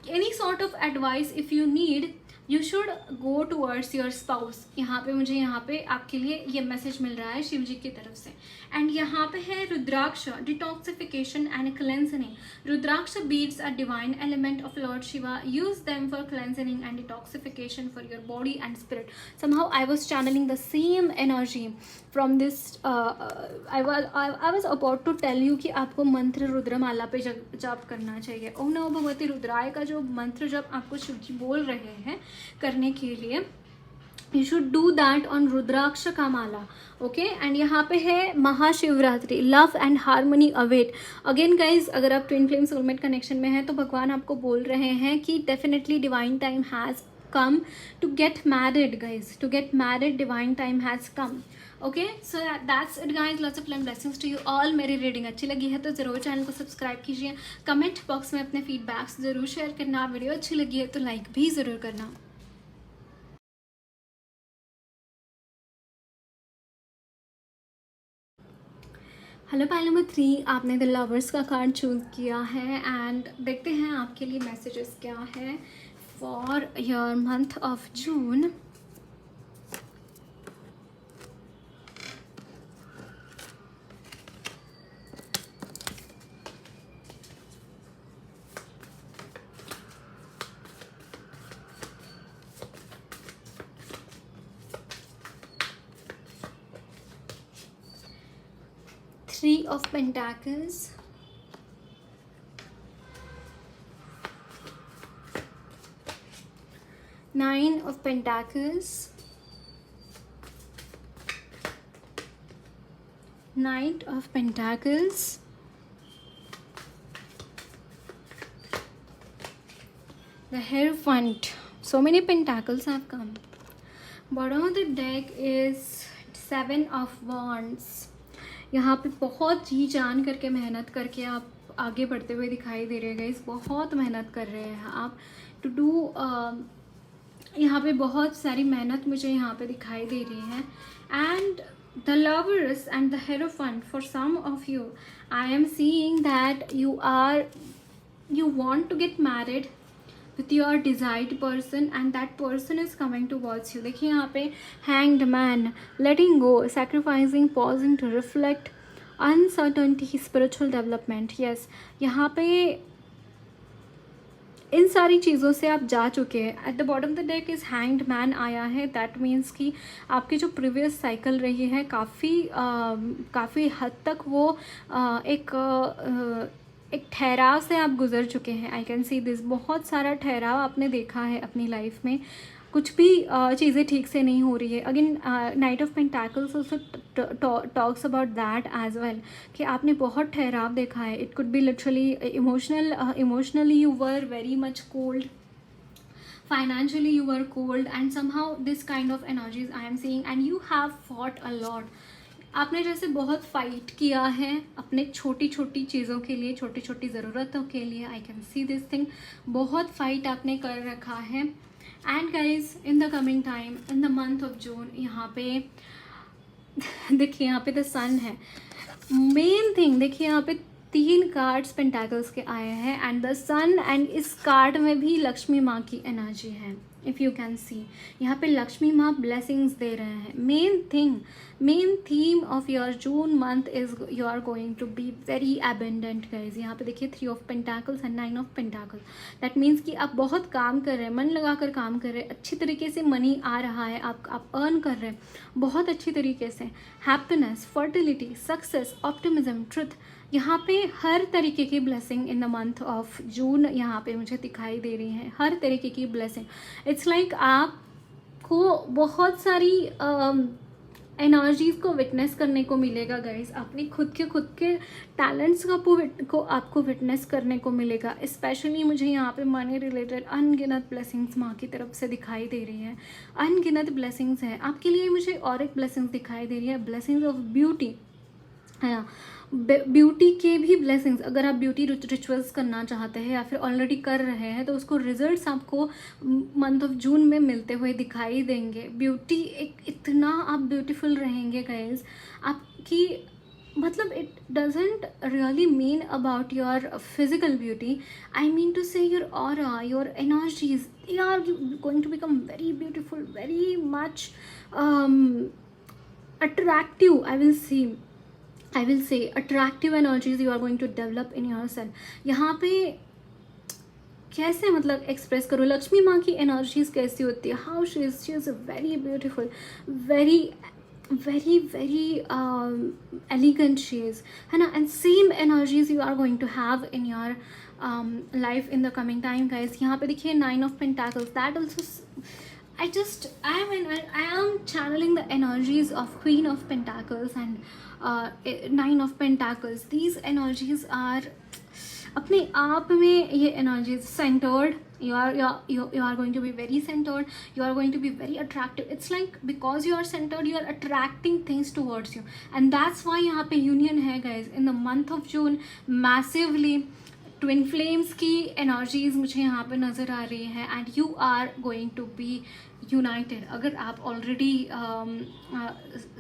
any sort of advice if you need, you should go towards your spouse. यहाँ पे मुझे यहाँ पे आपके लिए ये मैसेज मिल रहा है शिव जी की तरफ से। एंड यहाँ पे है rudraksha, detoxification and cleansing. Rudraksha beads a divine element of lord Shiva, use them for cleansing and detoxification for your body and spirit. Somehow I was channelling the same energy from this. I was about to tell you कि आपको मंत्र रुद्रमाला पे जाप करना चाहिए। ओम नमो भगवते रुद्राय का जो मंत्र जब आपको शिव जी बोल रहे हैं करने के लिए, you should do that on rudraksha का माला। ओके, एंड यहाँ पे है Mahashivratri, love and harmony await. Again guys, अगर आप ट्विन फ्लेम सोलमेट कनेक्शन में हैं तो भगवान आपको बोल रहे हैं कि definitely divine time has come to get married, guys. To get married, divine time has come. Okay, so that's it guys. Lots of love, blessings to you all. मेरी रीडिंग अच्छी लगी है तो ज़रूर चैनल को सब्सक्राइब कीजिए, कमेंट बॉक्स में अपने फीडबैक्स ज़रूर शेयर करना, वीडियो अच्छी लगी है तो लाइक भी ज़रूर करना। हेलो पाइल नंबर 3, आपने द लवर्स का कार्ड चूज किया है, एंड देखते हैं आपके लिए मैसेजेस क्या है for your month of June. Three of Pentacles, Nine of Pentacles, Knight of Pentacles, the Hierophant. So many Pentacles have come. Bottom of the deck is Seven of Wands. यहाँ पे बहुत जी जान करके मेहनत करके आप आगे बढ़ते हुए दिखाई दे रहे हैं गाइस। बहुत मेहनत कर रहे हैं आप टू डू, यहाँ पे बहुत सारी मेहनत मुझे यहाँ पे दिखाई दे रही है। And the lovers and the hierophant, for some of you I am seeing that you are you want to get married with your desired person and that person is coming towards you. देखिए यहाँ पे hanged man, letting go, sacrificing, pausing to reflect, uncertainty, spiritual development. Yes, यहाँ पे इन सारी चीज़ों से आप जा चुके हैं. Eight the bottom of the deck is hanged man आया है. दैट मीन्स कि आपकी जो प्रीवियस साइकिल रही है काफ़ी हद तक वो एक ठहराव से आप गुजर चुके हैं. आई कैन सी दिस. बहुत सारा ठहराव आपने देखा है अपनी लाइफ में. कुछ भी चीज़ें ठीक से नहीं हो रही है. Again knight of pentacles also talks about that as well कि आपने बहुत ठहराव देखा है. It could be literally emotionally you were very much cold, financially you were cold, and somehow this kind of energies I am seeing, and you have fought a lot. आपने जैसे बहुत फाइट किया है अपने छोटी छोटी चीज़ों के लिए, छोटी छोटी ज़रूरतों के लिए. आई कैन सी दिस थिंग. बहुत फाइट आपने कर रखा है. And guys in the coming time, in the month of जून, यहाँ पे देखिए यहाँ पे द सन है. मेन थिंग देखिए यहाँ पे 3 कार्ड्स पेंटाकल्स के आए हैं एंड द सन, एंड इस कार्ड में भी लक्ष्मी माँ की एनर्जी है. इफ़ यू कैन सी यहाँ पे लक्ष्मी माँ ब्लेसिंग्स दे रहे हैं. Main theme of your June month is you are going to be very abundant guys. यहाँ पे देखिए 3 of pentacles and 9 of pentacles. That means कि आप बहुत काम कर रहे हैं, मन लगा कर काम कर रहे हैं. अच्छी तरीके से मनी आ रहा है, आप अर्न कर रहे हैं बहुत अच्छी तरीके से. Happiness, fertility, success, optimism, truth, यहाँ पे हर तरीके की blessing in the month of जून यहाँ पे मुझे दिखाई दे रही है. हर तरीके की ब्लेसिंग. इट्स लाइक आपको बहुत सारी एनर्जीज़ को विटनेस करने को मिलेगा गाइज. अपनी खुद के टैलेंट्स को आपको विटनेस करने को मिलेगा. स्पेशली मुझे यहाँ पे मनी रिलेटेड अनगिनत ब्लेसिंग्स माँ की तरफ से दिखाई दे रही है. अनगिनत ब्लेसिंग्स हैं आपके लिए. मुझे और एक ब्लेसिंग्स दिखाई दे रही है, ब्लेसिंग्स ऑफ ब्यूटी है ना. ब्यूटी के भी ब्लेसिंग्स. अगर आप ब्यूटी रिचुअल्स करना चाहते हैं या फिर ऑलरेडी कर रहे हैं तो उसको रिजल्ट्स आपको मंथ ऑफ जून में मिलते हुए दिखाई देंगे. ब्यूटी इतना आप ब्यूटीफुल रहेंगे गाइज. आपकी मतलब it doesn't really mean about your physical beauty. I mean to say your aura, your energies, they are going to become very beautiful, very much attractive. I will say attractive energies you are going to develop in yourself. यहाँ पे कैसे मतलब एक्सप्रेस करो लक्ष्मी माँ की एनर्जीज कैसी होती है. How she is very beautiful, very elegant she is, है ना. And same energies you are going to have in your life in the coming time guys. यहाँ पे देखिए 9 of pentacles. That also I am channeling the energies of Queen of Pentacles and 9 of Pentacles. These energies are अपने आप में ये energies centered. You are going to be very centered. You are going to be very attractive. It's like because you are centered, you are attracting things towards you, and that's why यहाँ पे union है guys in the month of June massively. Twin flames की एनर्जीज मुझे यहाँ पे नज़र आ रही है and you are going to be united. अगर आप ऑलरेडी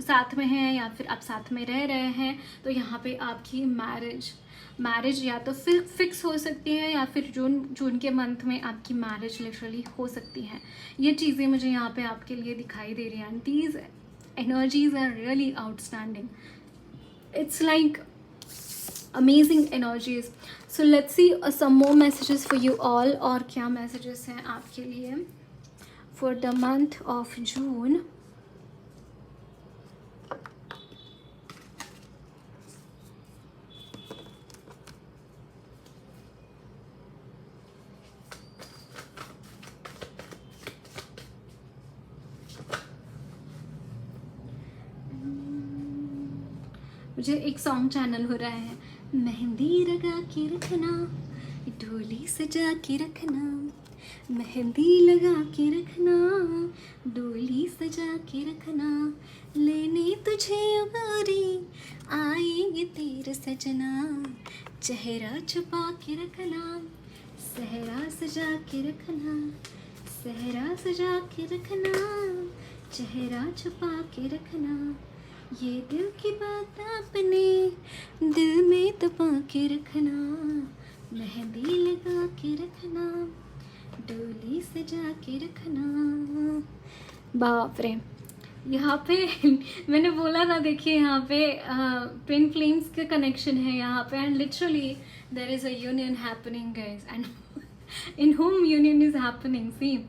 साथ में हैं या फिर आप साथ में रह रहे हैं तो यहाँ पे आपकी मैरिज या तो फिर फिक्स हो सकती है या फिर जून के मंथ में आपकी मैरिज लिटरली हो सकती है. ये चीज़ें मुझे यहाँ पे आपके लिए दिखाई दे रही हैं and these energies are really outstanding. It's like amazing energies. So let's see some more messages for you all. और क्या messages हैं आपके लिए for the month of June. मुझे एक सॉन्ग चैनल हो रहा है. मेहंदी लगा के रखना, डोली सजा के रखना, मेहंदी लगा के रखना, डोली सजा के रखना, लेने तुझे उबारी आएंगे तेरे सजना, चेहरा छुपा के रखना, सहरा सजा के रखना, सहरा सजा के रखना, चेहरा छुपा के रखना, ये दिल की बात अपने दिल में दबा के रखना, मेहंदी लगा के रखना, डोली सजा के रखना। बाप रे, यहाँ पे मैंने बोला ना, देखिए यहाँ पे ट्विन फ्लेम्स का कनेक्शन है यहाँ पे, and literally there is a union happening guys, and in whom union is happening. See,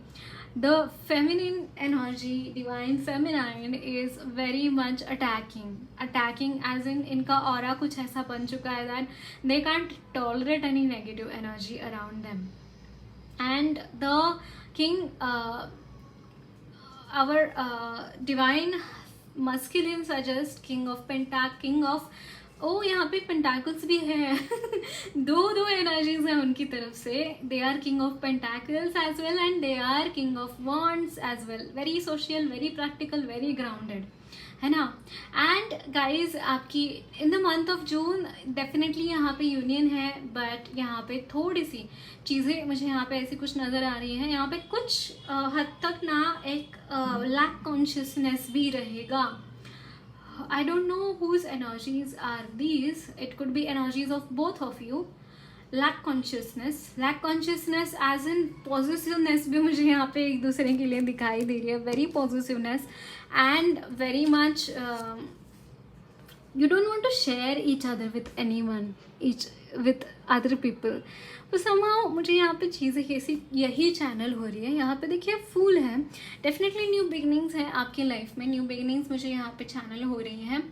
the feminine energy, divine feminine, is very much attacking as in इनका aura कुछ ऐसा बन चुका है that they can't tolerate any negative energy around them. And the king, our divine masculine suggest king of king of, ओ यहाँ पे पेंटाकल्स भी है दो एनर्जीज हैं उनकी तरफ से. They are king of pentacles as well and they are king of wands as well. Very social, very practical, very grounded, है ना. एंड गाइज आपकी in the month of June definitely यहाँ पे यूनियन है, बट यहाँ पे थोड़ी सी चीज़ें मुझे यहाँ पे ऐसी कुछ नज़र आ रही हैं. यहाँ पे कुछ हद तक ना एक लैक कॉन्शियसनेस भी रहेगा. I don't know whose energies are these. It could be energies of both of you. Lack consciousness as in possessiveness भी मुझे यहाँ पे एक दूसरे के लिए दिखाई दे रही है. Very possessiveness and very much you don't want to share each other with anyone, with other people. तो somehow मुझे यहाँ पे चीज़ें कैसी यही चैनल हो रही है. यहाँ पे देखिए फूल है, डेफिनेटली न्यू बिगनिंग्स हैं आपकी लाइफ में. न्यू बिगनिंग्स मुझे यहाँ पे चैनल हो रही हैं.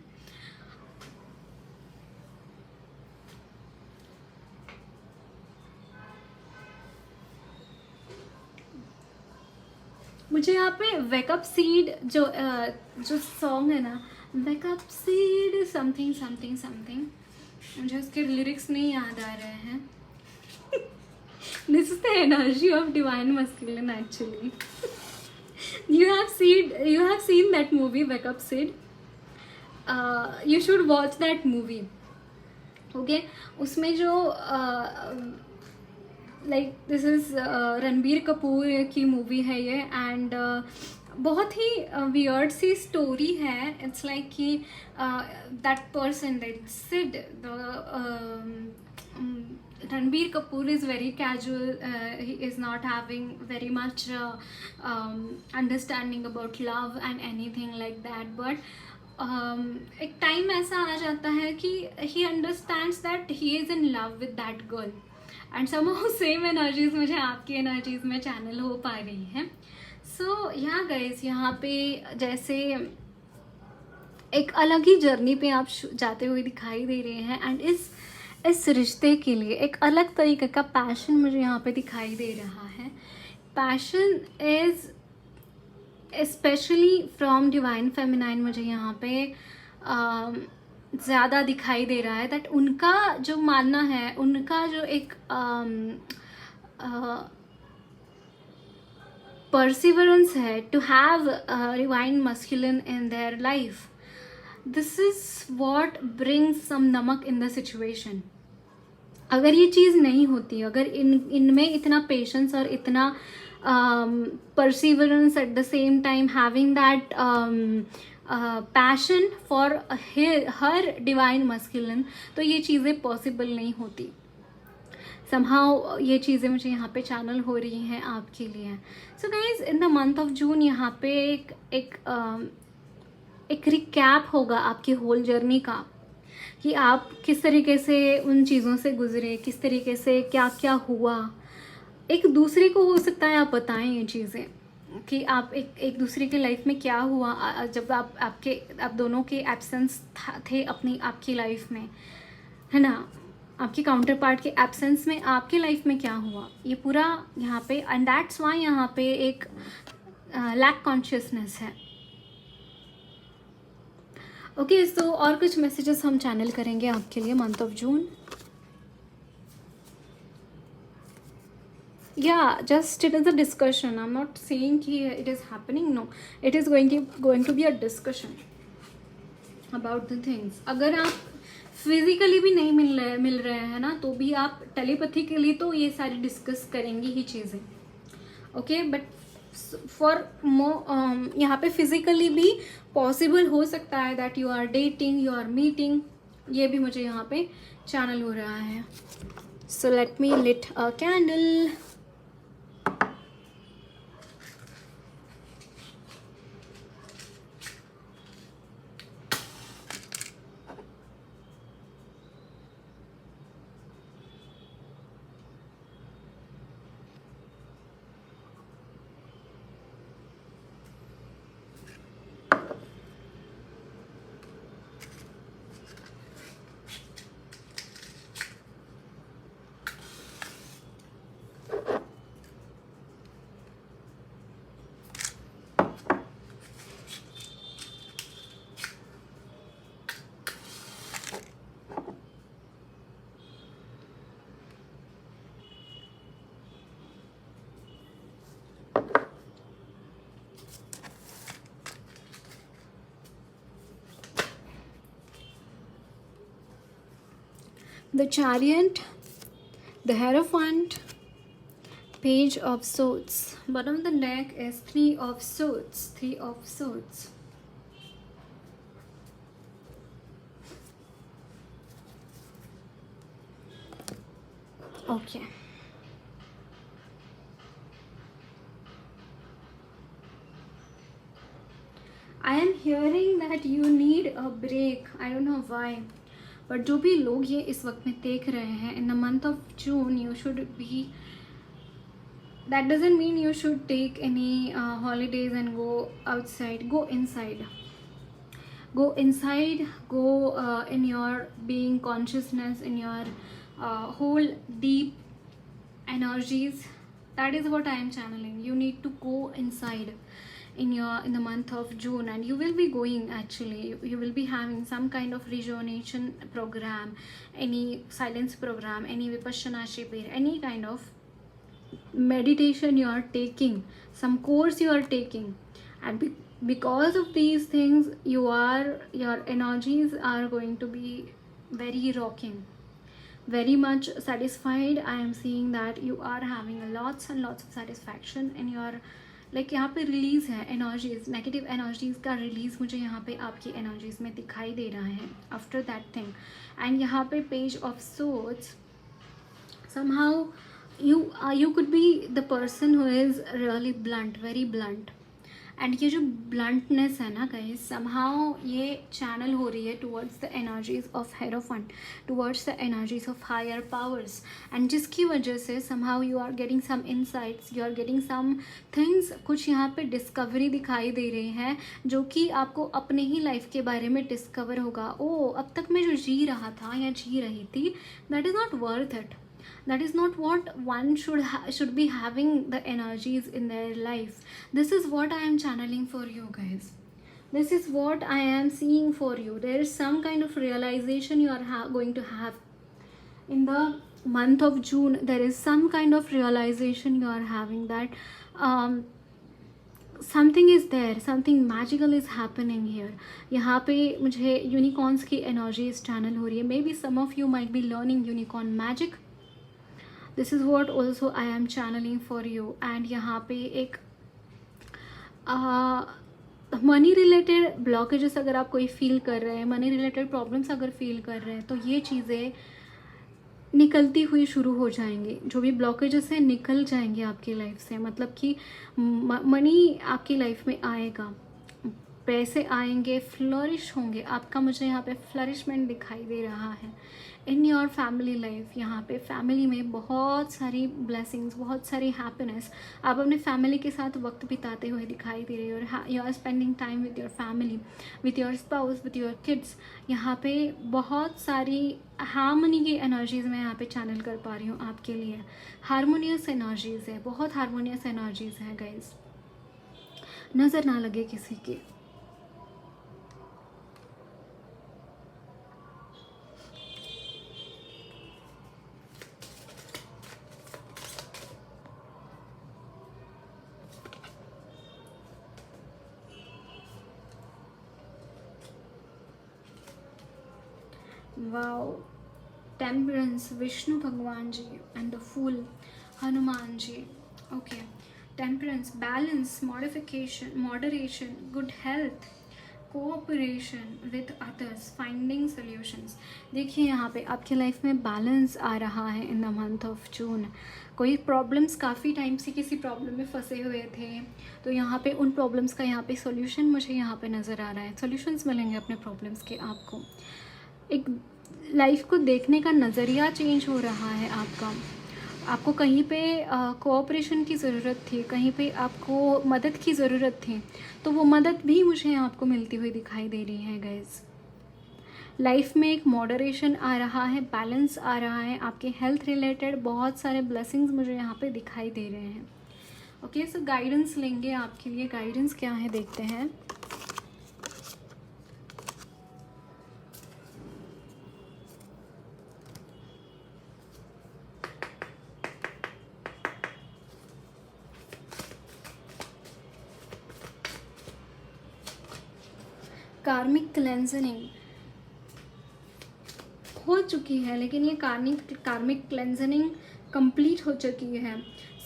मुझे यहाँ पे वेकअप सीड जो सॉन्ग है ना, wake up seed something something something, मुझे उसके लिरिक्स नहीं याद आ रहे हैं. This is the energy of divine masculine actually. You have seen that movie Wake Up Sid. You should watch that movie. Okay, उसमें जो like this is Ranbir Kapoor की मूवी है ये, एंड बहुत ही वियर्ड सी स्टोरी है. इट्स लाइक कि दैट पर्सन, दैट सिड, Ranbir Kapoor is very casual. He is not having very much understanding about love and anything like that. But एक टाइम ऐसा आ जाता है कि he understands that he is in love with that girl. And somehow same energies मुझे आपकी energies में channel हो पा रही हैं. So yeah guys, यहाँ पे जैसे एक अलग ही जर्नी पे आप जाते हुए दिखाई दे रहे हैं, एंड इस रिश्ते के लिए एक अलग तरीके का पैशन मुझे यहाँ पे दिखाई दे रहा है. Passion is specially from divine feminine मुझे यहाँ पे ज़्यादा दिखाई दे रहा है. दैट उनका जो मानना है, उनका जो एक परसिवरेंस है to have divine masculine in their life. This is what brings some नमक इन द सिचुएशन. अगर ये चीज़ नहीं होती, अगर इनमें इतना पेशेंस और इतना perseverance eight the same time having that passion for her divine masculine, तो ये चीज़ें पॉसिबल नहीं होती. समहाउ ये चीज़ें मुझे यहाँ पे चैनल हो रही हैं आपके लिए. So guys in the month of जून यहाँ पे एक रिकैप होगा आपकी होल जर्नी का, कि आप किस तरीके से उन चीज़ों से गुजरे, किस तरीके से क्या क्या हुआ. एक दूसरे को हो सकता है आप बताएं ये चीज़ें कि आप एक दूसरे के लाइफ में क्या हुआ जब आप दोनों के एब्सेंस थे आपकी लाइफ में, है ना. आपके काउंटर पार्ट के एब्सेंस में आपके लाइफ में क्या हुआ, ये पूरा यहाँ पे. एंड दैट्स वाई यहाँ पे एक लैक कॉन्शियसनेस है. ओके, सो और कुछ मैसेजेस हम चैनल करेंगे आपके लिए month of June. Yeah, just it is a discussion. I'm not saying कि it is happening. No, it is going to be a discussion about the things. अगर आप फिजिकली भी नहीं मिल रहे हैं ना, तो भी आप टेलीपैथिकली तो ये सारी डिस्कस करेंगी ही चीज़ें. ओके, बट फॉर यहाँ पे फिजिकली भी पॉसिबल हो सकता है that you are dating, you are meeting. ये भी मुझे यहाँ पे चैनल हो रहा है. So let me lit a candle. The Chariot, the Hierophant, Page of Swords. Bottom of the deck is Three of Swords. Three of Swords. Okay. I am hearing that you need a break. I don't know why. But जो भी लोग ये इस वक्त में देख रहे हैं, in the month of June, you should be. That doesn't mean you should take any holidays and go outside. Go inside. Go inside. Go in your being consciousness, in your whole deep energies. That is what I am channeling. You need to go inside in the month of June, and you will be going, actually you will be having some kind of rejuvenation program, any silence program, any vipassana shibir, any kind of meditation you are taking, some course you are taking, and because of these things your energies are going to be very rocking, very much satisfied. I am seeing that you are having lots and lots of satisfaction in your, like यहाँ पे रिलीज़ है एनर्जीज, नेगेटिव एनर्जीज का रिलीज़ मुझे यहाँ पे आपकी एनर्जीज में दिखाई दे रहा है आफ्टर दैट थिंग. एंड यहाँ पे page of swords, somehow you could be the person who is really blunt, very blunt. And ये जो ब्लंटनेस है ना गाइस, समहाउ ये चैनल हो रही है towards the energies of hierophant, towards the energies of higher powers, and जिसकी वजह से somehow you are getting some insights, you are getting some things. कुछ यहाँ पे डिस्कवरी दिखाई दे रही है जो कि आपको अपने ही लाइफ के बारे में डिस्कवर होगा. ओ, अब तक मैं जो जी रहा था या जी रही थी, that is not worth it. That is not what one should be having the energies in their life. This is what I am channeling for you guys. This is what I am seeing for you. There is some kind of realization you are going to have in the month of June. There is some kind of realization you are having that something is there, something magical is happening here. यहाँ पे मुझे यूनिकॉर्न्स की एनर्जीज चैनल हो रही है. Maybe some of you might be learning unicorn magic. This is what also I am channelling for you. And यहाँ पे एक मनी रिलेटेड ब्लॉकेजेस अगर आप कोई फील कर रहे हैं, मनी रिलेटेड प्रॉब्लम्स अगर फील कर रहे हैं, तो ये चीज़ें निकलती हुई शुरू हो जाएंगी. जो भी ब्लॉकेजेस हैं निकल जाएंगे आपकी लाइफ से. मतलब कि मनी आपकी लाइफ में आएगा, पैसे आएंगे, फ्लरिश होंगे. आपका मुझे यहाँ पे फ्लरिशमेंट दिखाई दे रहा है इन योर फैमिली लाइफ. यहाँ पे फैमिली में बहुत सारी ब्लेसिंग्स, बहुत सारी हैप्पीनेस. आप अपने फैमिली के साथ वक्त बिताते हुए दिखाई दे रहे हो. और you are spending time with your family, with your spouse, with your kids. यहाँ पे बहुत सारी हार्मनी की एनर्जीज मैं यहाँ पे चैनल कर पा रही हूँ आपके लिए. हारमोनियस एनर्जीज है, बहुत हारमोनियस एनर्जीज है गाइज. नज़र ना लगे किसी की. Wow, temperance, Vishnu Bhagwan ji, and the fool, Hanuman ji. Okay, temperance, balance, modification, moderation, good health, cooperation with others, finding finding solutions. देखिए यहाँ पे आपकी लाइफ में बैलेंस आ रहा है इन द मंथ ऑफ जून। कोई प्रॉब्लम्स, काफ़ी टाइम से किसी प्रॉब्लम में फंसे हुए थे, तो यहाँ पे उन प्रॉब्लम्स का यहाँ पे सॉल्यूशन मुझे यहाँ पे नज़र आ रहा है। सॉल्यूशंस मिलेंगे अपने प्रॉब्लम्स के आपको। एक लाइफ को देखने का नज़रिया चेंज हो रहा है आपका। आपको कहीं पे कोऑपरेशन की ज़रूरत थी, कहीं पे आपको मदद की ज़रूरत थी, तो वो मदद भी मुझे आपको मिलती हुई दिखाई दे रही है गाइज़। लाइफ में एक मॉडरेशन आ रहा है, बैलेंस आ रहा है। आपके हेल्थ रिलेटेड बहुत सारे ब्लेसिंग्स मुझे यहाँ पे दिखाई दे रहे हैं। ओके, सो गाइडेंस लेंगे आपके लिए। गाइडेंस क्या है देखते हैं। कार्मिक क्लेंजनिंग हो चुकी है, लेकिन ये कार्मिक क्लेंजनिंग कंप्लीट हो चुकी है।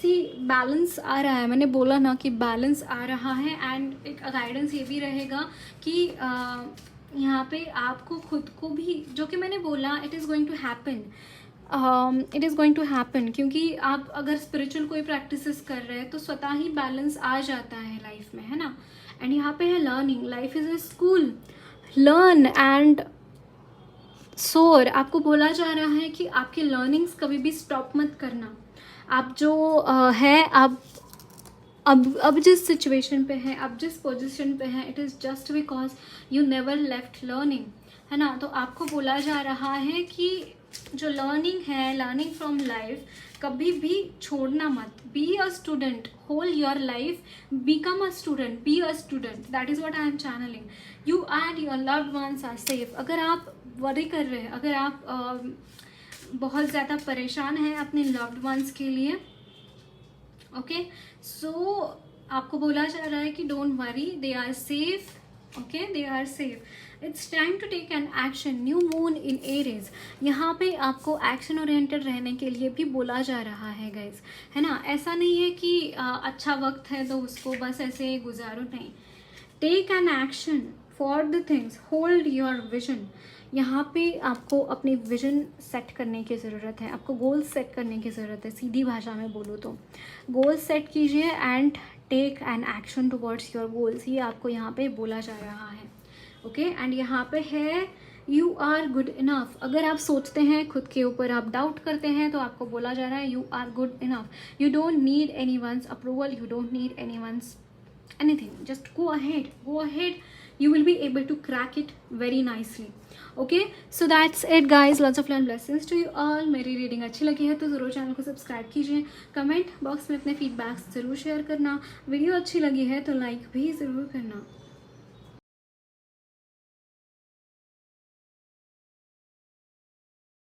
सी, बैलेंस आ रहा है। मैंने बोला ना कि बैलेंस आ रहा है। एंड एक गाइडेंस ये भी रहेगा कि यहाँ पे आपको खुद को भी, जो कि मैंने बोला, it is going to happen, it is going to happen, क्योंकि आप अगर स्पिरिचुअल कोई प्रैक्टिसेस कर रहे हैं तो स्वतः ही बैलेंस आ जाता है लाइफ में, है ना। एंड यहाँ पे है learning. Life is a school, learn and सोर। आपको बोला जा रहा है कि आपकी लर्निंग्स कभी भी स्टॉप मत करना। आप जो है, आप अब जिस सिचुएशन पे हैं, अब जिस पोजीशन पे हैं, it is just because you never left learning, है ना। तो आपको बोला जा रहा है कि जो लर्निंग है, लर्निंग फ्रॉम लाइफ, कभी भी छोड़ना मत। Be a student, whole your life, become a student, be a student. That is what I am channeling. You and your loved ones are safe. अगर आप वरी कर रहे हैं, अगर आप बहुत ज़्यादा परेशान हैं अपने लव्ड वंस के लिए, ओके, सो आपको बोला जा रहा है कि don't worry, they are safe. Okay, they are safe. It's time to take an action. New moon in Aries. यहाँ पे आपको एक्शन ओरिएंटेड रहने के लिए भी बोला जा रहा है गाइज, है ना। ऐसा नहीं है कि अच्छा वक्त है तो उसको बस ऐसे गुजारो, नहीं। Take an action for the things, hold your vision. यहाँ पे आपको अपनी विजन सेट करने की ज़रूरत है, आपको गोल सेट करने की ज़रूरत है। सीधी भाषा में बोलूँ तो गोल सेट कीजिए and take an action towards your goals. ये आपको यहाँ पे बोला जा रहा है। ओके, एंड यहाँ पे है यू आर गुड इनफ। अगर आप सोचते हैं खुद के ऊपर, आप डाउट करते हैं, तो आपको बोला जा रहा है you are good enough. You don't need anyone's approval, you don't need anyone's anything. Just go ahead. You will be able to crack it very nicely. Okay, so that's it guys. Lots of love and blessings to you all. मेरी रीडिंग अच्छी लगी है तो ज़रूर चैनल को सब्सक्राइब कीजिए। कमेंट बॉक्स में अपने फीडबैक्स ज़रूर शेयर करना। वीडियो अच्छी लगी है तो लाइक भी ज़रूर करना।